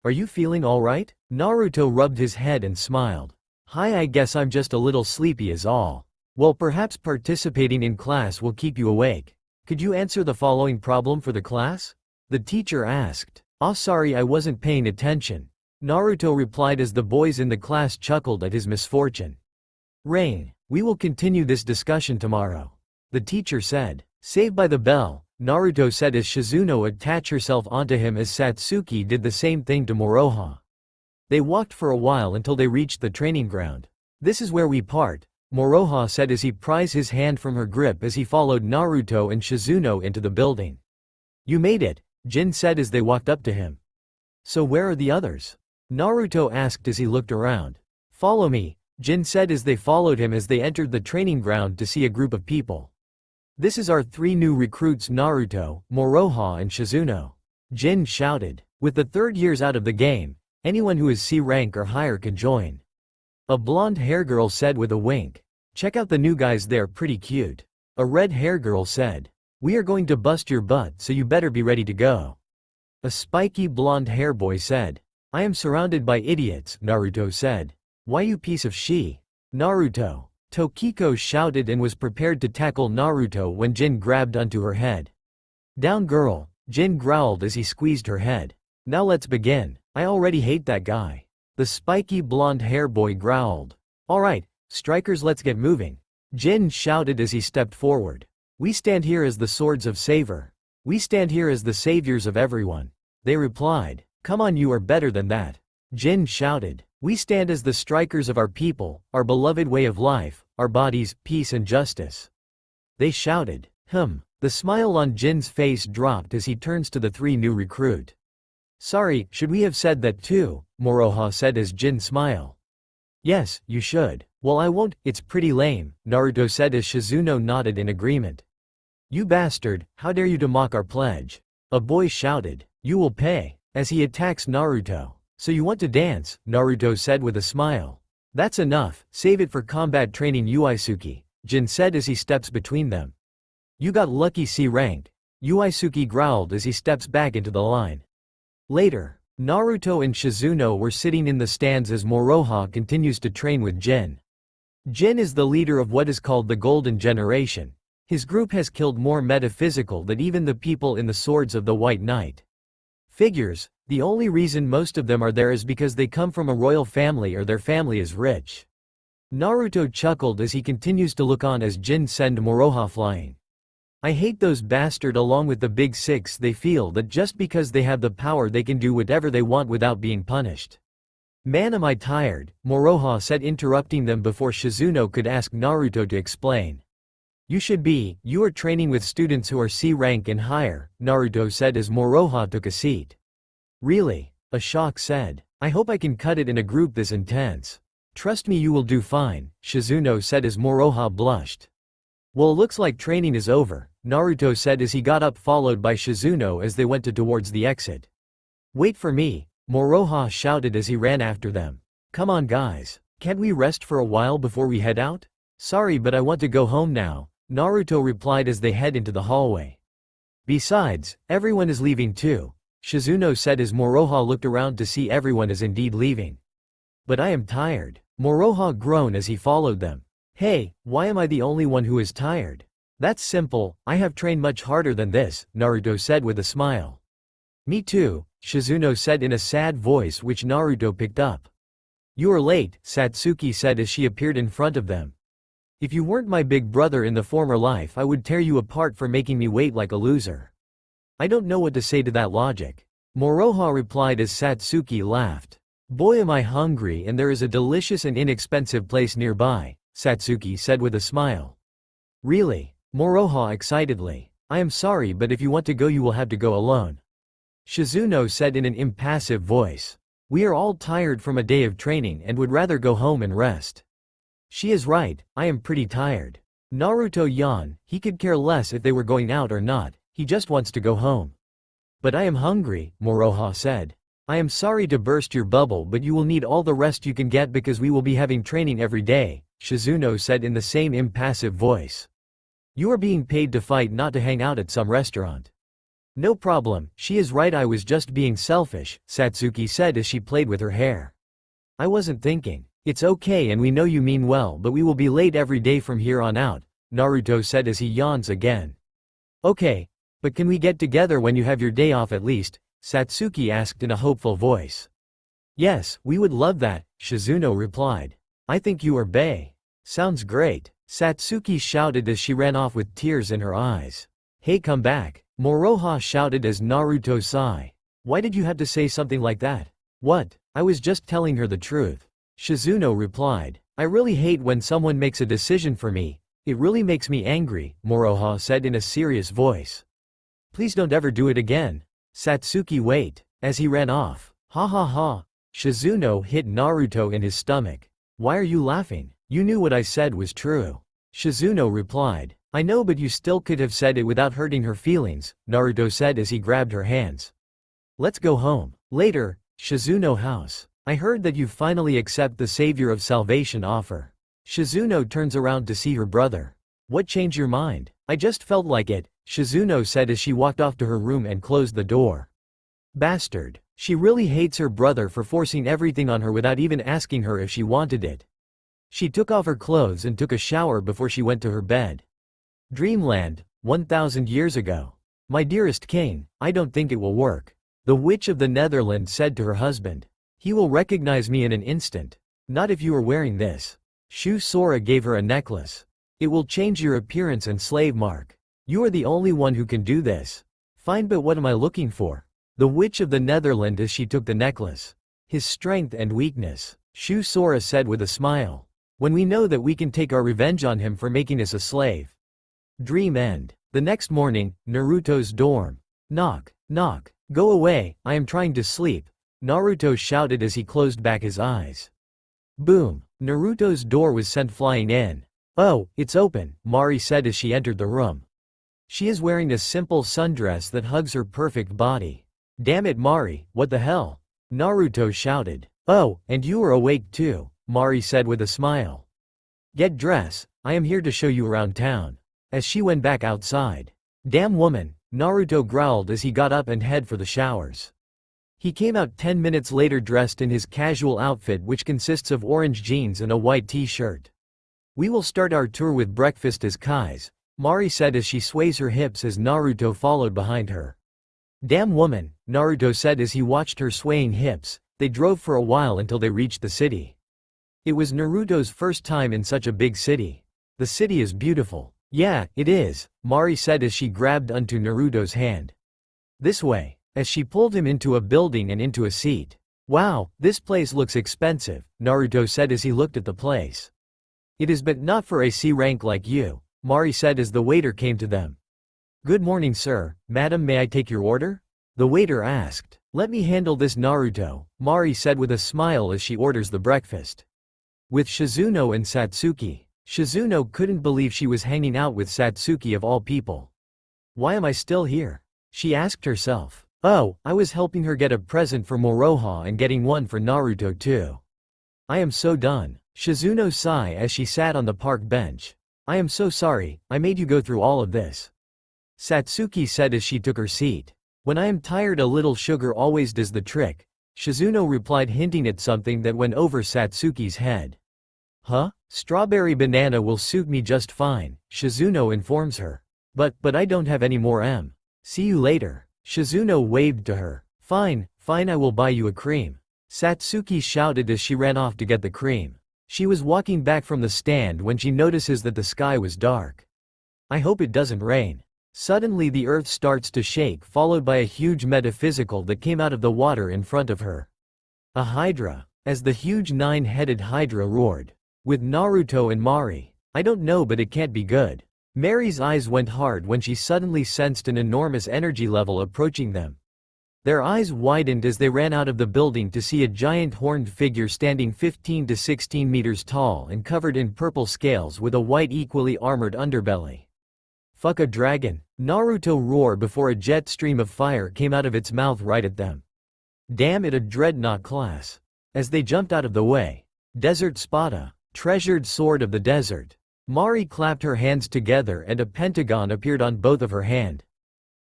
Are you feeling alright? Naruto rubbed his head and smiled. Hi, I guess I'm just a little sleepy is all. Well, perhaps participating in class will keep you awake. Could you answer the following problem for the class? The teacher asked. Oh, sorry, I wasn't paying attention, Naruto replied as the boys in the class chuckled at his misfortune. Rain, we will continue this discussion tomorrow, the teacher said. Saved by the bell, Naruto said as Shizuno attached herself onto him as Satsuki did the same thing to Moroha. They walked for a while until they reached the training ground. This is where we part, Moroha said as he prized his hand from her grip as he followed Naruto and Shizuno into the building. You made it, Jin said as they walked up to him. So where are the others? Naruto asked as he looked around. Follow me, Jin said as they followed him as they entered the training ground to see a group of people. This is our 3 new recruits, Naruto, Moroha and Shizuno, Jin shouted. With the 3rd years out of the game, anyone who is C rank or higher can join. A blonde hair girl said with a wink. Check out the new guys, they're pretty cute. A red hair girl said. We are going to bust your butt so you better be ready to go. A spiky blonde hair boy said. I am surrounded by idiots, Naruto said. Why, you piece of she? Naruto. Tokiko shouted and was prepared to tackle Naruto when Jin grabbed onto her head. Down girl, Jin growled as he squeezed her head. Now let's begin. I already hate that guy. The spiky blonde hair boy growled. Alright, strikers, let's get moving. Jin shouted as he stepped forward. We stand here as the swords of savor. We stand here as the saviors of everyone. They replied. Come on, you are better than that. Jin shouted. We stand as the strikers of our people, our beloved way of life, our bodies, peace and justice. They shouted. The smile on Jin's face dropped as he turns to the three new recruit. Sorry, should we have said that too? Moroha said as Jin smiled. Yes, you should. Well, I won't, it's pretty lame, Naruto said as Shizuno nodded in agreement. You bastard, how dare you to mock our pledge? A boy shouted. You will pay, as he attacks Naruto. So you want to dance, Naruto said with a smile. That's enough, save it for combat training Uisuke, Jin said as he steps between them. You got lucky, C-ranked. Uisuke growled as he steps back into the line. Later, Naruto and Shizuno were sitting in the stands as Moroha continues to train with Jin. Jin is the leader of what is called the Golden Generation. His group has killed more Metaphysical than even the people in the Swords of the White Knight. Figures, the only reason most of them are there is because they come from a royal family or their family is rich. Naruto chuckled as he continues to look on as Jin send Moroha flying. I hate those bastard. Along with the big six, they feel that just because they have the power they can do whatever they want without being punished. Man, am I tired, Moroha said, interrupting them before Shizuno could ask Naruto to explain. You are training with students who are C rank and higher, Naruto said as Moroha took a seat. Really? Ashok said. I hope I can cut it in a group this intense. Trust me, you will do fine, Shizuno said as Moroha blushed. Well, looks like training is over, Naruto said as he got up, followed by Shizuno as they went towards the exit. Wait for me, Moroha shouted as he ran after them. Come on guys, can't we rest for a while before we head out? Sorry, but I want to go home now, Naruto replied as they head into the hallway. Besides, everyone is leaving too, Shizuno said as Moroha looked around to see everyone is indeed leaving. But I am tired, Moroha groaned as he followed them. Hey, why am I the only one who is tired? That's simple, I have trained much harder than this, Naruto said with a smile. Me too, Shizuno said in a sad voice which Naruto picked up. You are late, Satsuki said as she appeared in front of them. If you weren't my big brother in the former life, I would tear you apart for making me wait like a loser. I don't know what to say to that logic, Moroha replied as Satsuki laughed. Boy, am I hungry, and there is a delicious and inexpensive place nearby, Satsuki said with a smile. Really? Moroha excitedly. I am sorry, but if you want to go you will have to go alone, Shizuno said in an impassive voice. We are all tired from a day of training and would rather go home and rest. She is right, I am pretty tired. Naruto yawned, he could care less if they were going out or not, he just wants to go home. But I am hungry, Moroha said. I am sorry to burst your bubble, but you will need all the rest you can get because we will be having training every day, Shizuno said in the same impassive voice. You are being paid to fight, not to hang out at some restaurant. No problem, she is right, I was just being selfish, Satsuki said as she played with her hair. I wasn't thinking. It's okay and we know you mean well, but we will be late every day from here on out, Naruto said as he yawns again. Okay, but can we get together when you have your day off at least? Satsuki asked in a hopeful voice. Yes, we would love that, Shizuno replied. I think you are bae. Sounds great, Satsuki shouted as she ran off with tears in her eyes. Hey, come back, Moroha shouted as Naruto sighed. Why did you have to say something like that? What? I was just telling her the truth, Shizuno replied. I really hate when someone makes a decision for me. It really makes me angry, Moroha said in a serious voice. Please don't ever do it again. Satsuki wait, as he ran off. Ha ha ha. Shizuno hit Naruto in his stomach. Why are you laughing? You knew what I said was true. Shizuno replied. I know, but you still could have said it without hurting her feelings, Naruto said as he grabbed her hands. Let's go home. Later, Shizuno house. I heard that you finally accept the Savior of Salvation offer. Shizuno turns around to see her brother. What changed your mind? I just felt like it, Shizuno said as she walked off to her room and closed the door. Bastard. She really hates her brother for forcing everything on her without even asking her if she wanted it. She took off her clothes and took a shower before she went to her bed. Dreamland, 1000 years ago. My dearest king, I don't think it will work. The witch of the Netherlands said to her husband. He will recognize me in an instant. Not if you are wearing this. Shu Sora gave her a necklace. It will change your appearance and slave mark. You are the only one who can do this. Fine, but what am I looking for? The witch of the Netherlands as she took the necklace. His strength and weakness. Shu Sora said with a smile. When we know that we can take our revenge on him for making us a slave. Dream end. The next morning, Naruto's dorm. Knock, knock. Go away, I am trying to sleep, Naruto shouted as he closed back his eyes. Boom. Naruto's door was sent flying in. Oh, it's open, Mari said as she entered the room. She is wearing a simple sundress that hugs her perfect body. Damn it, Mari, what the hell? Naruto shouted. Oh, and you are awake too, Mari said with a smile. Get dressed, I am here to show you around town. As she went back outside. Damn woman, Naruto growled as he got up and headed for the showers. He came out 10 minutes later dressed in his casual outfit which consists of orange jeans and a white t-shirt. We will start our tour with breakfast as Kai's, Mari said as she sways her hips as Naruto followed behind her. Damn woman, Naruto said as he watched her swaying hips. They drove for a while until they reached the city. It was Naruto's first time in such a big city. The city is beautiful. Yeah, it is, Mari said as she grabbed onto Naruto's hand. This way, as she pulled him into a building and into a seat. Wow, this place looks expensive, Naruto said as he looked at the place. It is but not for a C rank like you, Mari said as the waiter came to them. Good morning sir, madam, may I take your order? The waiter asked. Let me handle this Naruto, Mari said with a smile as she orders the breakfast. With Shizuno and Satsuki. Shizuno couldn't believe she was hanging out with Satsuki of all people. Why am I still here? She asked herself. Oh, I was helping her get a present for Moroha and getting one for Naruto too. I am so done. Shizuno sighed as she sat on the park bench. I am so sorry, I made you go through all of this. Satsuki said as she took her seat. When I am tired a little sugar always does the trick, Shizuno replied hinting at something that went over Satsuki's head. Huh? Strawberry banana will suit me just fine, Shizuno informs her. But I don't have any more M. See you later. Shizuno waved to her. Fine, I will buy you a cream. Satsuki shouted as she ran off to get the cream. She was walking back from the stand when she notices that the sky was dark. I hope it doesn't rain. Suddenly the earth starts to shake followed by a huge metaphysical that came out of the water in front of her. A hydra. As the huge 9-headed hydra roared. With Naruto and Mari. I don't know but it can't be good. Mary's eyes went hard when she suddenly sensed an enormous energy level approaching them. Their eyes widened as they ran out of the building to see a giant horned figure standing 15 to 16 meters tall and covered in purple scales with a white equally armored underbelly. Fuck a dragon, Naruto roared before a jet stream of fire came out of its mouth right at them. Damn it, a dreadnought class. As they jumped out of the way. Desert Spada. Treasured sword of the desert. Mari clapped her hands together and a pentagon appeared on both of her hand.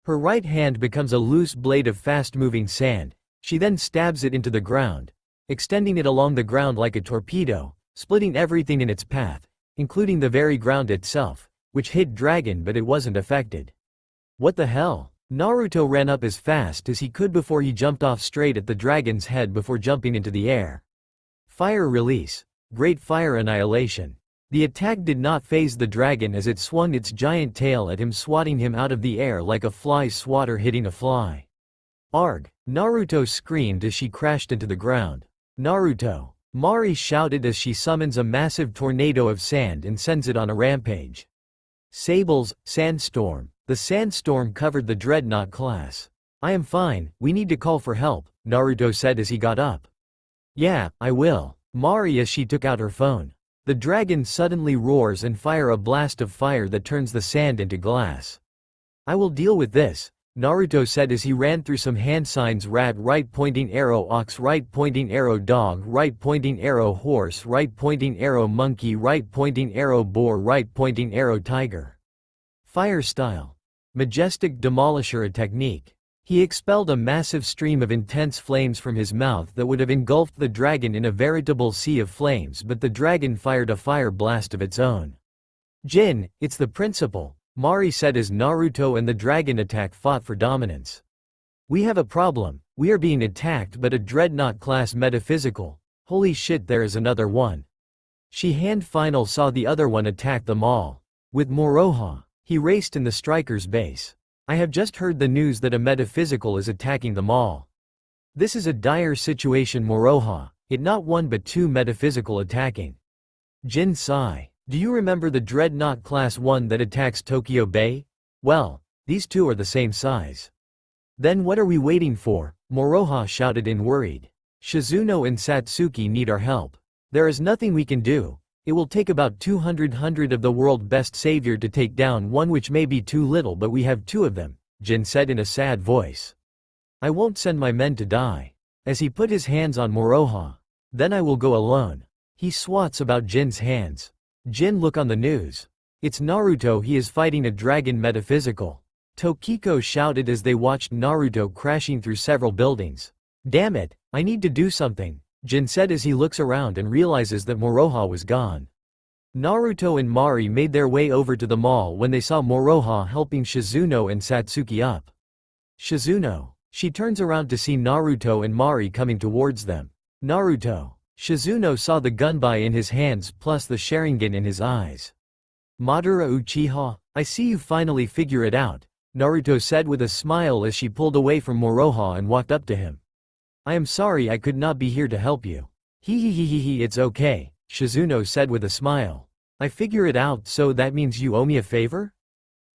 Her right hand becomes a loose blade of fast-moving sand. She then stabs it into the ground, extending it along the ground like a torpedo, splitting everything in its path, including the very ground itself, which hit Dragon but it wasn't affected. What the hell? Naruto ran up as fast as he could before he jumped off straight at the dragon's head before jumping into the air. Fire release. Great fire annihilation. The attack did not faze the dragon as it swung its giant tail at him, swatting him out of the air like a fly swatter hitting a fly. Arg! Naruto screamed as she crashed into the ground. Naruto! Mari shouted as she summons a massive tornado of sand and sends it on a rampage. Sables, sandstorm. The sandstorm covered the dreadnought class. I am fine, we need to call for help, Naruto said as he got up. Yeah, I will. Mari as she took out her phone. The dragon suddenly roars and fire a blast of fire that turns the sand into glass. I will deal with this, Naruto said as he ran through some hand signs: rat right pointing arrow, ox right pointing arrow, dog right pointing arrow, horse right pointing arrow, monkey right pointing arrow, boar right pointing arrow, tiger. Fire style. Majestic demolisher, a technique. He expelled a massive stream of intense flames from his mouth that would have engulfed the dragon in a veritable sea of flames, but the dragon fired a fire blast of its own. Jin, it's the principle, Mari said as Naruto and the dragon attack fought for dominance. We have a problem. We are being attacked but a dreadnought class metaphysical. Holy shit, there is another one. She hand final saw the other one attack them all. With Moroha, he raced in the striker's base. I have just heard the news that a metaphysical is attacking them all. This is a dire situation, Moroha. It not one but two metaphysical attacking. Jin sigh. Do you remember the dreadnought class 1 that attacks Tokyo Bay? Well, these two are the same size. Then what are we waiting for? Moroha shouted in worried. Shizuno and Satsuki need our help. There is nothing we can do. It will take about 200 of the world best savior to take down one, which may be too little, but we have two of them, Jin said in a sad voice. I won't send my men to die. As he put his hands on Moroha. Then I will go alone. He swats about Jin's hands. Jin, look on the news. It's Naruto, he is fighting a dragon metaphysical. Tokiko shouted as they watched Naruto crashing through several buildings. Damn it, I need to do something, Jin said as he looks around and realizes that Moroha was gone. Naruto and Mari made their way over to the mall when they saw Moroha helping Shizuno and Satsuki up. Shizuno. She turns around to see Naruto and Mari coming towards them. Naruto. Shizuno saw the gunbai in his hands plus the Sharingan in his eyes. Madara Uchiha, I see you finally figure it out, Naruto said with a smile as she pulled away from Moroha and walked up to him. I am sorry I could not be here to help you. He, it's okay, Shizuno said with a smile. I figure it out, so that means you owe me a favor?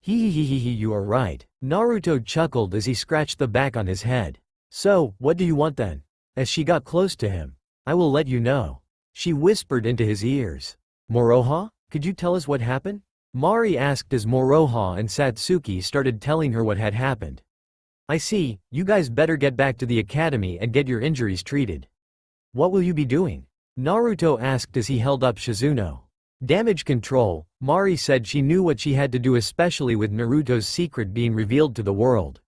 He, you are right. Naruto chuckled as he scratched the back on his head. So, what do you want then? As she got close to him. I will let you know. She whispered into his ears. Moroha, could you tell us what happened? Mari asked as Moroha and Satsuki started telling her what had happened. I see, you guys better get back to the academy and get your injuries treated. What will you be doing? Naruto asked as he held up Shizuno. Damage control, Mari said she knew what she had to do, especially with Naruto's secret being revealed to the world.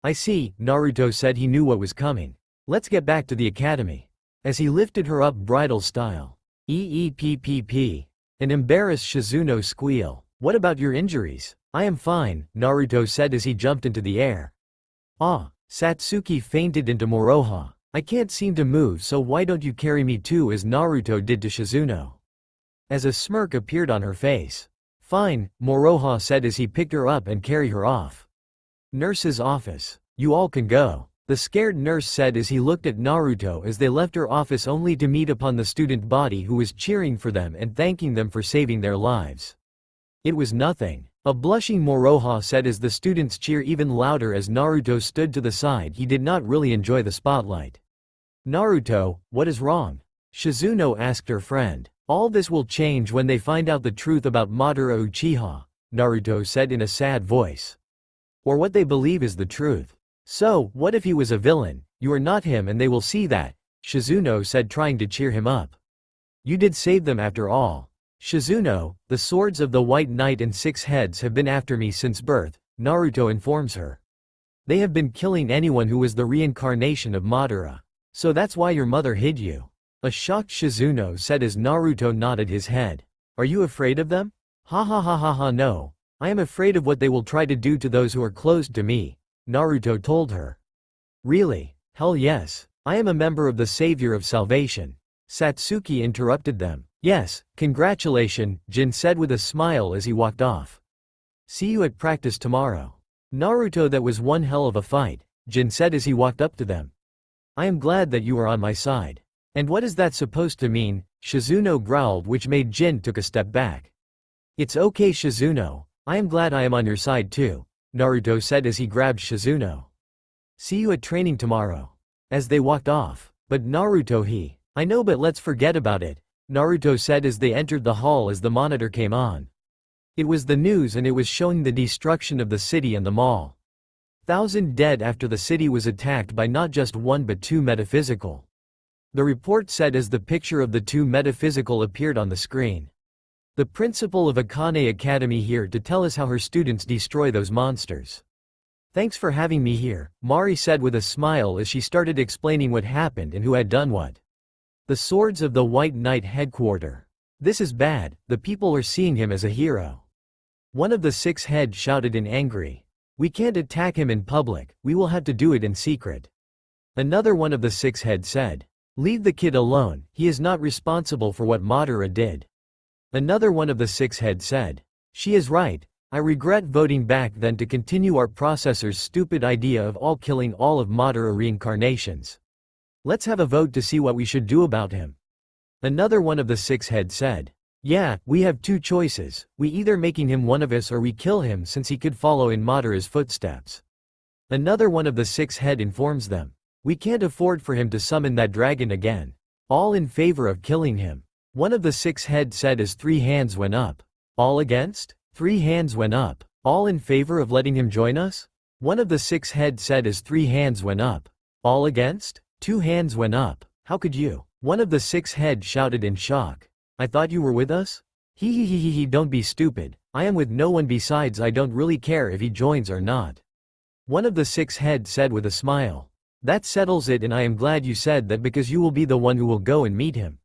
I see, Naruto said he knew what was coming. Let's get back to the academy. As he lifted her up bridal style. Eeppp. An embarrassed Shizuno squeal. What about your injuries? I am fine, Naruto said as he jumped into the air. Ah, Satsuki fainted into Moroha. I can't seem to move, so why don't you carry me too, as Naruto did to Shizuno. As a smirk appeared on her face. Fine, Moroha said as he picked her up and carried her off. Nurse's office. You all can go. The scared nurse said as he looked at Naruto as they left her office, only to meet upon the student body who was cheering for them and thanking them for saving their lives. It was nothing. A blushing Moroha said as the students cheer even louder as Naruto stood to the side. He did not really enjoy the spotlight. Naruto, what is wrong? Shizuno asked her friend. All this will change when they find out the truth about Madara Uchiha, Naruto said in a sad voice. Or what they believe is the truth. So, what if he was a villain? You are not him and they will see that, Shizuno said, trying to cheer him up. You did save them after all. Shizuno, the swords of the White Knight and 6 heads have been after me since birth, Naruto informs her. They have been killing anyone who was the reincarnation of Madara. So that's why your mother hid you. A shocked Shizuno said as Naruto nodded his head. Are you afraid of them? Ha, no. I am afraid of what they will try to do to those who are close to me, Naruto told her. Really? Hell yes. I am a member of the Savior of Salvation. Satsuki interrupted them. Yes, congratulations, Jin said with a smile as he walked off. See you at practice tomorrow. Naruto, that was one hell of a fight, Jin said as he walked up to them. I am glad that you are on my side. And what is that supposed to mean? Shizuno growled, which made Jin took a step back. It's okay, Shizuno. I am glad I am on your side too, Naruto said as he grabbed Shizuno. See you at training tomorrow. As they walked off. But Naruto, I know, but let's forget about it, Naruto said as they entered the hall as the monitor came on. It was the news and it was showing the destruction of the city and the mall. 1,000 dead after the city was attacked by not just one but 2 metaphysical. The report said as the picture of the 2 metaphysical appeared on the screen. The principal of Akane Academy here to tell us how her students destroy those monsters. Thanks for having me here, Mari said with a smile as she started explaining what happened and who had done what. The swords of the White Knight headquarters. This is bad, the people are seeing him as a hero. One of the 6 heads shouted in angry. We can't attack him in public, we will have to do it in secret. Another one of the six head said. Leave the kid alone, he is not responsible for what Madara did. Another one of the six head said. She is right, I regret voting back then to continue our processor's stupid idea of all killing all of Madara reincarnations. Let's have a vote to see what we should do about him. Another one of the six head said. Yeah, we have two choices, we either making him one of us or we kill him since he could follow in Madara's footsteps. Another one of the six head informs them. We can't afford for him to summon that dragon again. All in favor of killing him. One of the six head said as three hands went up. All against? Three hands went up. All in favor of letting him join us? One of the six head said as three hands went up. All against? Two hands went up. How could you? One of the six head shouted in shock. I thought you were with us? He, don't be stupid. I am with no one besides, I don't really care if he joins or not. One of the six head said with a smile. That settles it, and I am glad you said that because you will be the one who will go and meet him.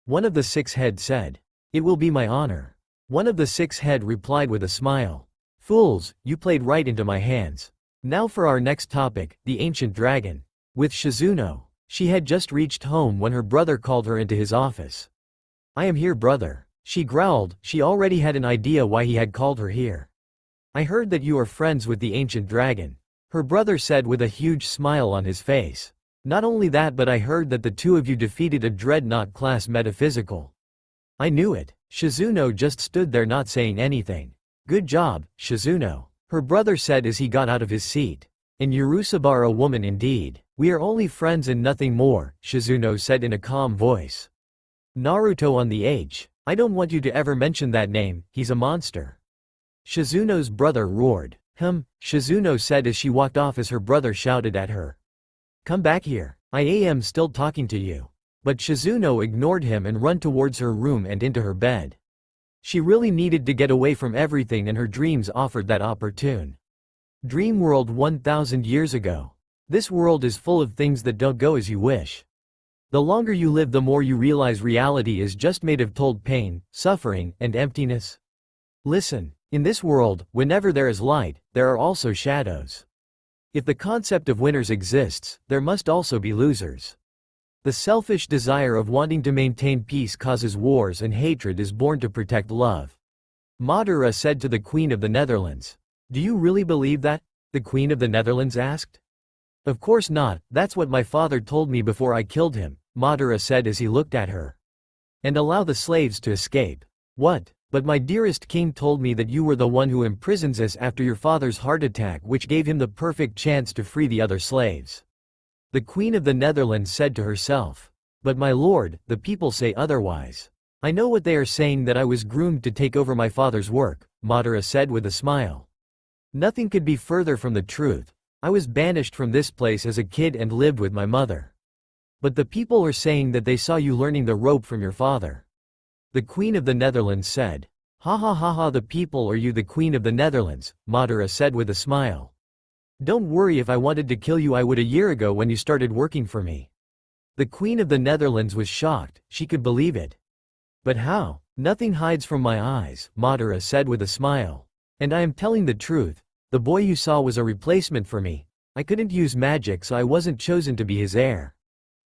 One of the six head said. It will be my honor. One of the six head replied with a smile. Fools, you played right into my hands. Now for our next topic, the ancient dragon. With Shizuno. She had just reached home when her brother called her into his office. I am here, brother. She growled, she already had an idea why he had called her here. I heard that you are friends with the ancient dragon. Her brother said with a huge smile on his face. Not only that, but I heard that the two of you defeated a dreadnought class Metaphysical. I knew it. Shizuno just stood there not saying anything. Good job, Shizuno. Her brother said as he got out of his seat. And Urusabara woman indeed. We are only friends and nothing more, Shizuno said in a calm voice. Naruto on the edge. I don't want you to ever mention that name, he's a monster. Shizuno's brother roared. Shizuno said as she walked off as her brother shouted at her. Come back here, I am still talking to you. But Shizuno ignored him and ran towards her room and into her bed. She really needed to get away from everything, and her dreams offered that opportune. Dream world 1000 years ago. This world is full of things that don't go as you wish. The longer you live, the more you realize reality is just made of told pain, suffering, and emptiness. Listen. In this world, whenever there is light, there are also shadows. If the concept of winners exists, there must also be losers. The selfish desire of wanting to maintain peace causes wars, and hatred is born to protect love. Madara said to the Queen of the Netherlands. Do you really believe that? The Queen of the Netherlands asked. Of course not, that's what my father told me before I killed him, Madara said as he looked at her. And allow the slaves to escape. What? But my dearest king told me that you were the one who imprisons us after your father's heart attack, which gave him the perfect chance to free the other slaves. The Queen of the Netherlands said to herself. But my lord, the people say otherwise. I know what they are saying, that I was groomed to take over my father's work, Madara said with a smile. Nothing could be further from the truth. I was banished from this place as a kid and lived with my mother. But the people are saying that they saw you learning the rope from your father. The Queen of the Netherlands said. Ha ha ha ha, the people or you, the Queen of the Netherlands, Madara said with a smile. Don't worry, if I wanted to kill you I would a year ago when you started working for me. The Queen of the Netherlands was shocked, she could believe it. But how? Nothing hides from my eyes, Madara said with a smile. And I am telling the truth, the boy you saw was a replacement for me. I couldn't use magic, so I wasn't chosen to be his heir.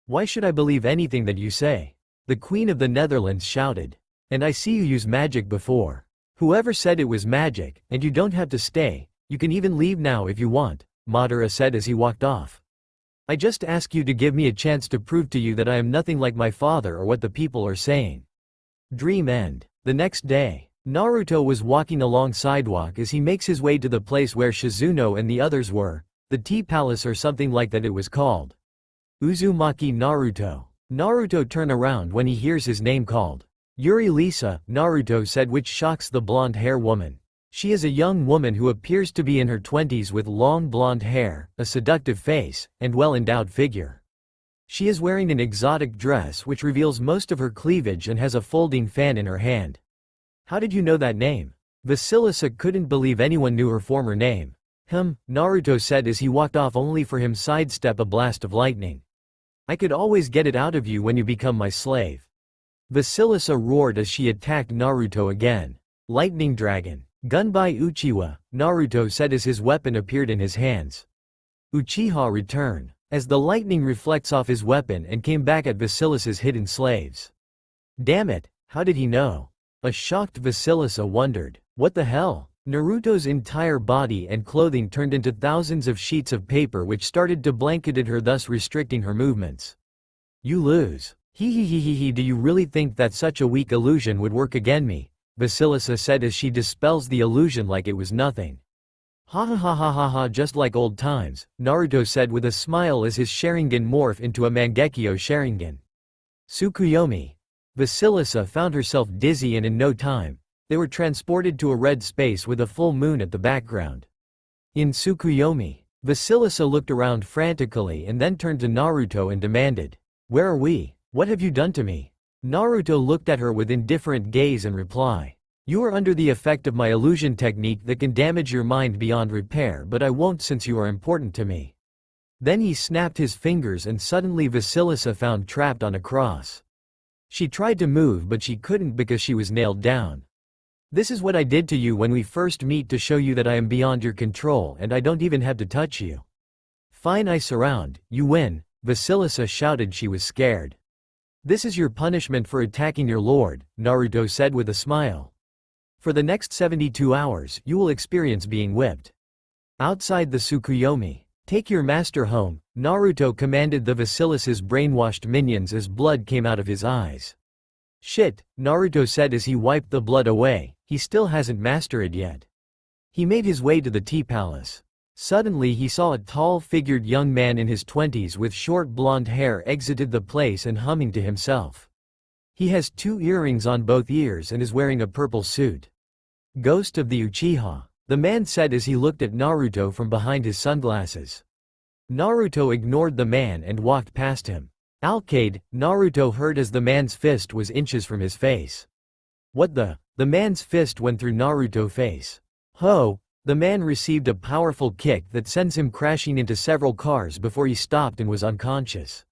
Why should I believe anything that you say? The Queen of the Netherlands shouted. And I see you use magic before. Whoever said it was magic, and you don't have to stay, you can even leave now if you want, Madara said as he walked off. I just ask you to give me a chance to prove to you that I am nothing like my father or what the people are saying. Dream end. The next day, Naruto was walking along sidewalk as he makes his way to the place where Shizuno and the others were, the tea palace or something like that it was called. Uzumaki Naruto. Naruto turns around when he hears his name called. Yuri Lisa, Naruto said, which shocks the blonde-hair woman. She is a young woman who appears to be in her 20s with long blonde hair, a seductive face, and well-endowed figure. She is wearing an exotic dress which reveals most of her cleavage and has a folding fan in her hand. How did you know that name? Vasilisa couldn't believe anyone knew her former name. Naruto said as he walked off, only for him sidestep a blast of lightning. I could always get it out of you when you become my slave. Vasilisa roared as she attacked Naruto again. Lightning Dragon. Gunbai Uchiwa, Naruto said as his weapon appeared in his hands. Uchiha return, as the lightning reflects off his weapon and came back at Vasilissa's hidden slaves. Damn it, how did he know? A shocked Vasilissa wondered. What the hell? Naruto's entire body and clothing turned into thousands of sheets of paper which started to blanket her, thus restricting her movements. You lose. He, do you really think that such a weak illusion would work against me? Vasilissa said as she dispels the illusion like it was nothing. Ha, just like old times, Naruto said with a smile as his Sharingan morphed into a Mangekyo Sharingan. Tsukuyomi. Vasilissa found herself dizzy and in no time, they were transported to a red space with a full moon at the background. In Tsukuyomi, Vasilissa looked around frantically and then turned to Naruto and demanded, "Where are we? What have you done to me?" Naruto looked at her with indifferent gaze and reply, "You are under the effect of my illusion technique that can damage your mind beyond repair, but I won't since you are important to me." Then he snapped his fingers and suddenly Vasilissa found trapped on a cross. She tried to move but she couldn't because she was nailed down. "This is what I did to you when we first meet to show you that I am beyond your control and I don't even have to touch you." "Fine, I surround, you win," Vasilissa shouted. She was scared. "This is your punishment for attacking your lord," Naruto said with a smile. "For the next 72 hours, you will experience being whipped." Outside the Tsukuyomi, "Take your master home," Naruto commanded the Vasilissa's brainwashed minions as blood came out of his eyes. "Shit," Naruto said as he wiped the blood away, "he still hasn't mastered it yet." He made his way to the tea palace. Suddenly he saw a tall-figured young man in his 20s with short blonde hair exited the place and humming to himself. He has 2 earrings on both ears and is wearing a purple suit. "Ghost of the Uchiha," the man said as he looked at Naruto from behind his sunglasses. Naruto ignored the man and walked past him. "Alcade," Naruto heard as the man's fist was inches from his face. "What the?" The man's fist went through Naruto's face. "Ho!" The man received a powerful kick that sends him crashing into several cars before he stopped and was unconscious.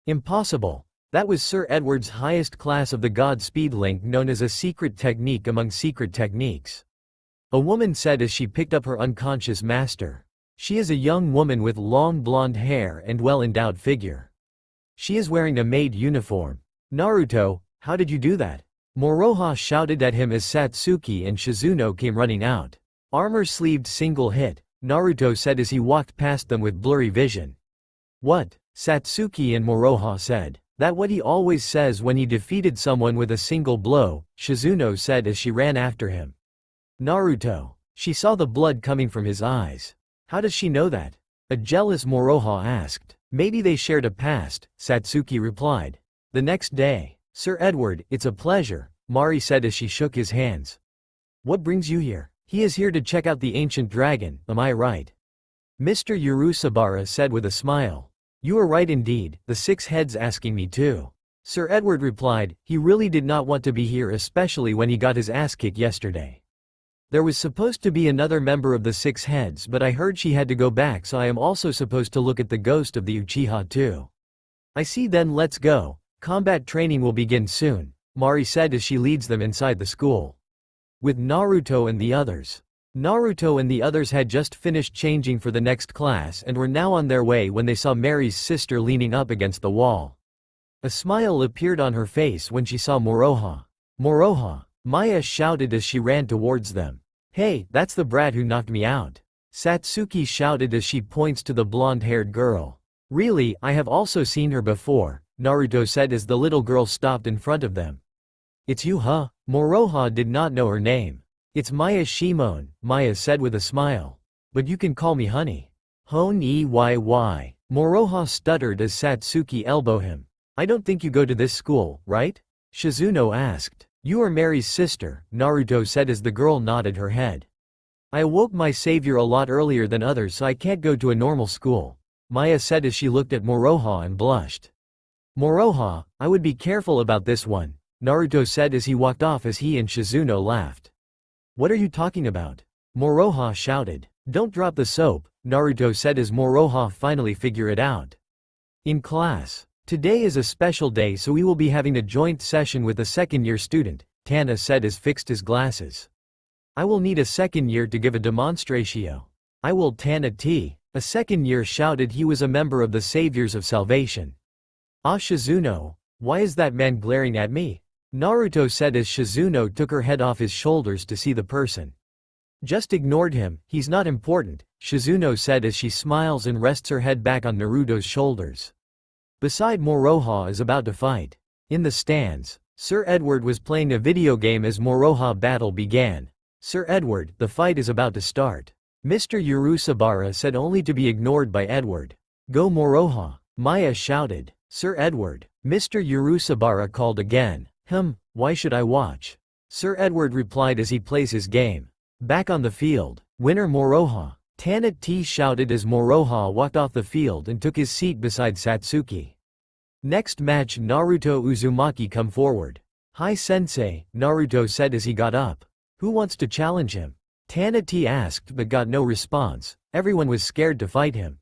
"Impossible." That was Sir Edward's highest class of the God Speed Link, known as a secret technique among secret techniques. A woman said as she picked up her unconscious master. She is a young woman with long blonde hair and well-endowed figure. She is wearing a maid uniform. "Naruto, how did you do that?" Moroha shouted at him as Satsuki and Shizuno came running out. "Armor-sleeved single hit," Naruto said as he walked past them with blurry vision. "What?" Satsuki and Moroha said. "That what he always says when he defeated someone with a single blow," Shizuno said as she ran after him. "Naruto." She saw the blood coming from his eyes. "How does she know that?" A jealous Moroha asked. "Maybe they shared a past," Satsuki replied. The next day, "Sir Edward, it's a pleasure," Mari said as she shook his hands. "What brings you here?" "He is here to check out the ancient dragon, am I right?" Mr. Urusabara said with a smile. "You are right indeed, the 6 heads asking me too." Sir Edward replied, he really did not want to be here, especially when he got his ass kicked yesterday. "There was supposed to be another member of the 6 heads but I heard she had to go back, so I am also supposed to look at the ghost of the Uchiha too." "I see, then let's go. Combat training will begin soon," Mari said as she leads them inside the school. With Naruto and the others. Naruto and the others had just finished changing for the next class and were now on their way when they saw Mary's sister leaning up against the wall. A smile appeared on her face when she saw Moroha. "Moroha!" Maya shouted as she ran towards them. "Hey, that's the brat who knocked me out!" Satsuki shouted as she points to the blonde-haired girl. "Really, I have also seen her before," Naruto said as the little girl stopped in front of them. "It's you, huh?" Moroha did not know her name. "It's Maya Shimon," Maya said with a smile. "But you can call me honey." "Hon Eyy." Moroha stuttered as Satsuki elbowed him. "I don't think you go to this school, right?" Shizuno asked. "You are Mary's sister," Naruto said as the girl nodded her head. "I awoke my savior a lot earlier than others, so I can't go to a normal school," Maya said as she looked at Moroha and blushed. "Moroha, I would be careful about this one," Naruto said as he walked off as he and Shizuno laughed. "What are you talking about?" Moroha shouted. "Don't drop the soap," Naruto said as Moroha finally figured it out. In class. "Today is a special day, so we will be having a joint session with a second-year student," Tana said as fixed his glasses. I will need a second year to give a demonstratio. I will Tana T. A second year shouted he was a member of the Saviors of Salvation. Ah Shizuno, why is that man glaring at me? Naruto said as Shizuno took her head off his shoulders to see the person. Just ignored him, he's not important, Shizuno said as she smiles and rests her head back on Naruto's shoulders. Beside Moroha is about to fight. In the stands, Sir Edward was playing a video game as Moroha battle began. Sir Edward, the fight is about to start. Mr. Urusabara said only to be ignored by Edward. Go Moroha, Maya shouted. Sir Edward, Mr. Urusabara called again. Why should I watch? Sir Edward replied as he plays his game. Back on the field, winner Moroha. Tana T shouted as Moroha walked off the field and took his seat beside Satsuki. Next match Naruto Uzumaki come forward. Hi sensei, Naruto said as he got up. Who wants to challenge him? Tana T asked but got no response, everyone was scared to fight him.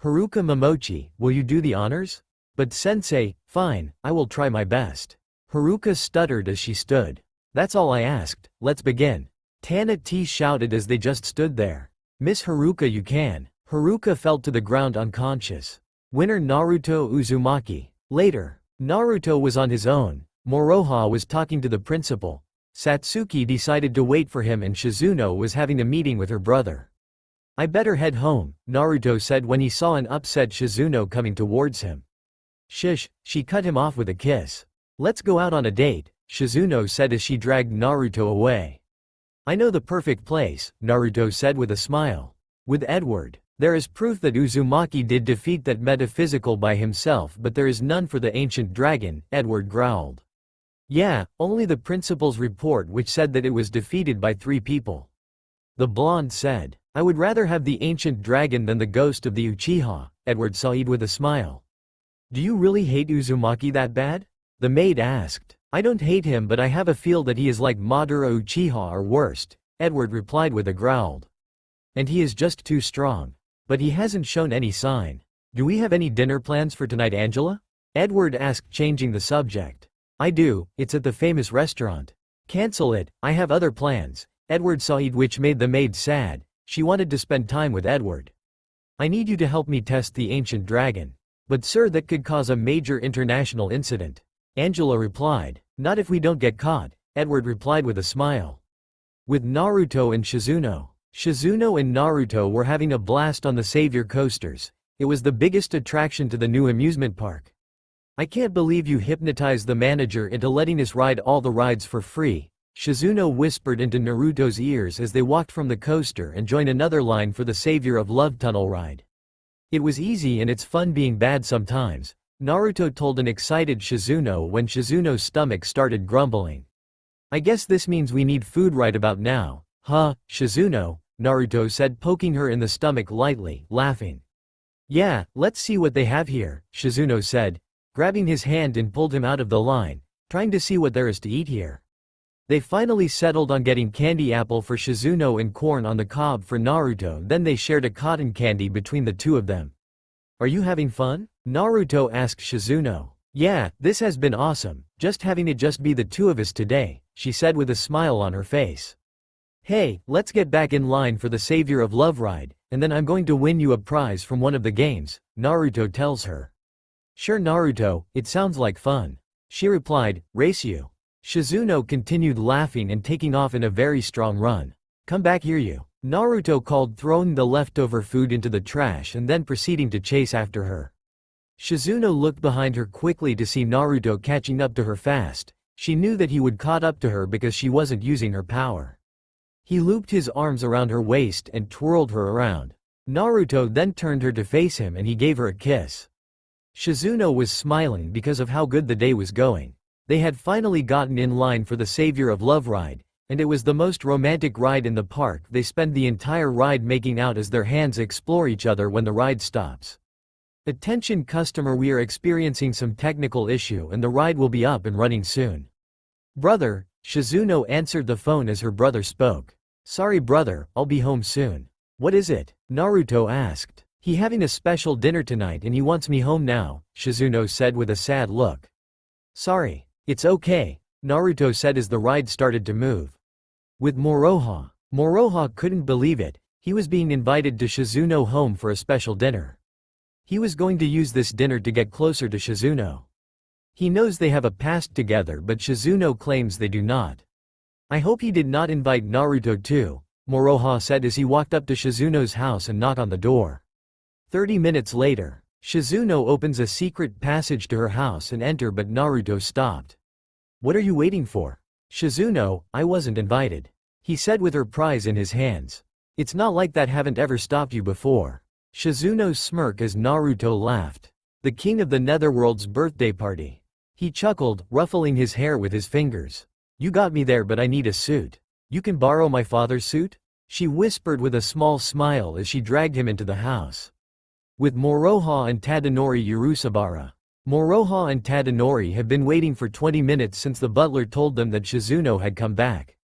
Haruka Momochi, will you do the honors? But sensei, fine, I will try my best. Haruka stuttered as she stood. That's all I asked, let's begin. Tana T shouted as they just stood there. Miss Haruka you can. Haruka fell to the ground unconscious. Winner Naruto Uzumaki. Later, Naruto was on his own. Moroha was talking to the principal. Satsuki decided to wait for him and Shizuno was having a meeting with her brother. I better head home, Naruto said when he saw an upset Shizuno coming towards him. Shish, she cut him off with a kiss. Let's go out on a date, Shizuno said as she dragged Naruto away. I know the perfect place, Naruto said with a smile. With Edward, there is proof that Uzumaki did defeat that metaphysical by himself but there is none for the ancient dragon, Edward growled. Yeah, only the principal's report which said that it was defeated by 3 people. The blonde said, I would rather have the ancient dragon than the ghost of the Uchiha, Edward said with a smile. Do you really hate Uzumaki that bad? The maid asked. I don't hate him but I have a feel that he is like Madara Uchiha or worst, Edward replied with a growl. And he is just too strong. But he hasn't shown any sign. Do we have any dinner plans for tonight Angela? Edward asked changing the subject. I do, it's at the famous restaurant. Cancel it, I have other plans, Edward said which made the maid sad, she wanted to spend time with Edward. I need you to help me test the ancient dragon. But sir that could cause a major international incident. Angela replied. Not if we don't get caught, Edward replied with a smile. With Naruto and Shizuno. Shizuno and Naruto were having a blast on the Savior coasters. It was the biggest attraction to the new amusement park. I can't believe you hypnotized the manager into letting us ride all the rides for free, Shizuno whispered into Naruto's ears as they walked from the coaster and joined another line for the Savior of Love tunnel ride. It was easy and it's fun being bad sometimes, Naruto told an excited Shizuno when Shizuno's stomach started grumbling. I guess this means we need food right about now, huh, Shizuno, Naruto said poking her in the stomach lightly, laughing. Yeah, let's see what they have here, Shizuno said, grabbing his hand and pulled him out of the line, trying to see what there is to eat here. They finally settled on getting candy apple for Shizuno and corn on the cob for Naruto, then they shared a cotton candy between the two of them. Are you having fun? Naruto asked Shizuno. Yeah, this has been awesome, just having it just be the two of us today, she said with a smile on her face. Hey, let's get back in line for the Savior of Love ride, and then I'm going to win you a prize from one of the games, Naruto tells her. Sure Naruto, it sounds like fun. She replied, race you. Shizuno continued laughing and taking off in a very strong run. Come back here you. Naruto called, throwing the leftover food into the trash and then proceeding to chase after her. Shizuno looked behind her quickly to see Naruto catching up to her fast. She knew that he would caught up to her because she wasn't using her power. He looped his arms around her waist and twirled her around. Naruto then turned her to face him and he gave her a kiss. Shizuno was smiling because of how good the day was going. They had finally gotten in line for the Savior of Love ride, and it was the most romantic ride in the park. They spend the entire ride making out as their hands explore each other when the ride stops. Attention customer, we are experiencing some technical issue and the ride will be up and running soon. Brother, Shizuno answered the phone as her brother spoke. Sorry brother, I'll be home soon. What is it? Naruto asked. He having a special dinner tonight and he wants me home now, Shizuno said with a sad look. Sorry. It's okay, Naruto said as the ride started to move. With Moroha. Moroha couldn't believe it, he was being invited to Shizuno home for a special dinner. He was going to use this dinner to get closer to Shizuno. He knows they have a past together but Shizuno claims they do not. I hope he did not invite Naruto too, Moroha said as he walked up to Shizuno's house and knocked on the door. 30 minutes later, Shizuno opens a secret passage to her house and enter but Naruto stopped. What are you waiting for? Shizuno, I wasn't invited. He said with her prize in his hands. It's not like that, haven't ever stopped you before. Shizuno smirked as Naruto laughed. The king of the netherworld's birthday party. He chuckled, ruffling his hair with his fingers. You got me there but I need a suit. You can borrow my father's suit? She whispered with a small smile as she dragged him into the house. With Moroha and Tadanori Urusabara. Moroha and Tadanori have been waiting for 20 minutes since the butler told them that Shizuno had come back.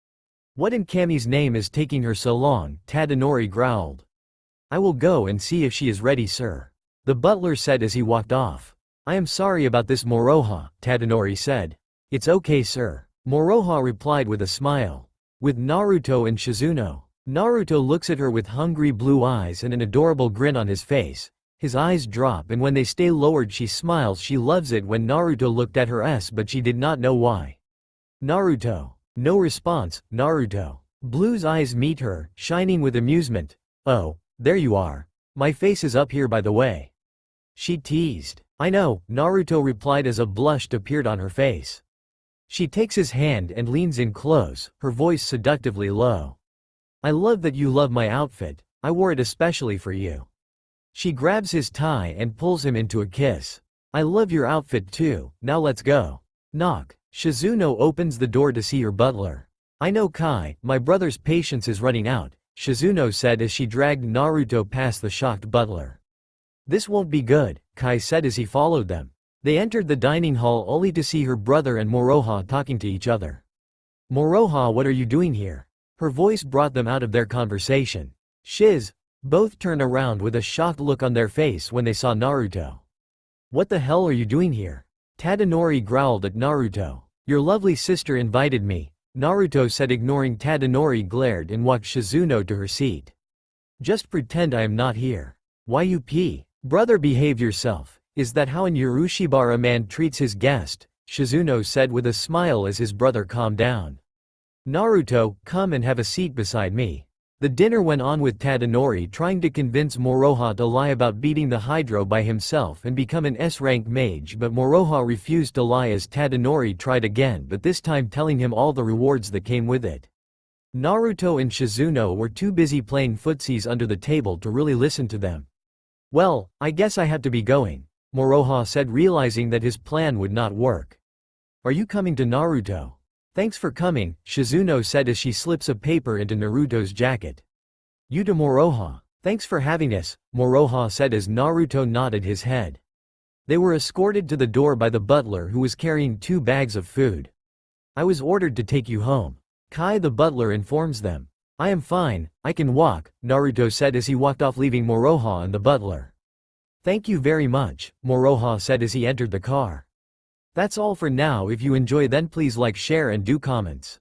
What in Kami's name is taking her so long? Tadanori growled. I will go and see if she is ready, sir. The butler said as he walked off. I am sorry about this, Moroha, Tadanori said. It's okay, sir. Moroha replied with a smile. With Naruto and Shizuno. Naruto looks at her with hungry blue eyes and an adorable grin on his face. His eyes drop and when they stay lowered she smiles. She loves it when Naruto looked at her but she did not know why. Naruto. No response, Naruto. Blue's eyes meet her, shining with amusement. Oh, there you are. My face is up here by the way. She teased. I know, Naruto replied as a blush appeared on her face. She takes his hand and leans in close, her voice seductively low. I love that you love my outfit, I wore it especially for you. She grabs his tie and pulls him into a kiss. I love your outfit too, now let's go. Knock. Shizuno opens the door to see her butler. I know Kai, my brother's patience is running out, Shizuno said as she dragged Naruto past the shocked butler. This won't be good, Kai said as he followed them. They entered the dining hall only to see her brother and Moroha talking to each other. Moroha, what are you doing here? Her voice brought them out of their conversation. Shiz. Both turned around with a shocked look on their face when they saw Naruto. What the hell are you doing here? Tadanori growled at Naruto. Your lovely sister invited me, Naruto said ignoring Tadanori glared and walked Shizuno to her seat. Just pretend I am not here. Why you pee? Brother, behave yourself. Is that how an Urushibara man treats his guest? Shizuno said with a smile as his brother calmed down. Naruto, come and have a seat beside me. The dinner went on with Tadanori trying to convince Moroha to lie about beating the Hydro by himself and become an S-rank mage, but Moroha refused to lie as Tadanori tried again, but this time telling him all the rewards that came with it. Naruto and Shizuno were too busy playing footsies under the table to really listen to them. Well, I guess I have to be going, Moroha said realizing that his plan would not work. Are you coming to Naruto? Thanks for coming, Shizuno said as she slips a paper into Naruto's jacket. You to Moroha. Thanks for having us, Moroha said as Naruto nodded his head. They were escorted to the door by the butler who was carrying 2 bags of food. I was ordered to take you home. Kai the butler informs them. I am fine, I can walk, Naruto said as he walked off leaving Moroha and the butler. Thank you very much, Moroha said as he entered the car. That's all for now. If you enjoy then please like, share and do comments.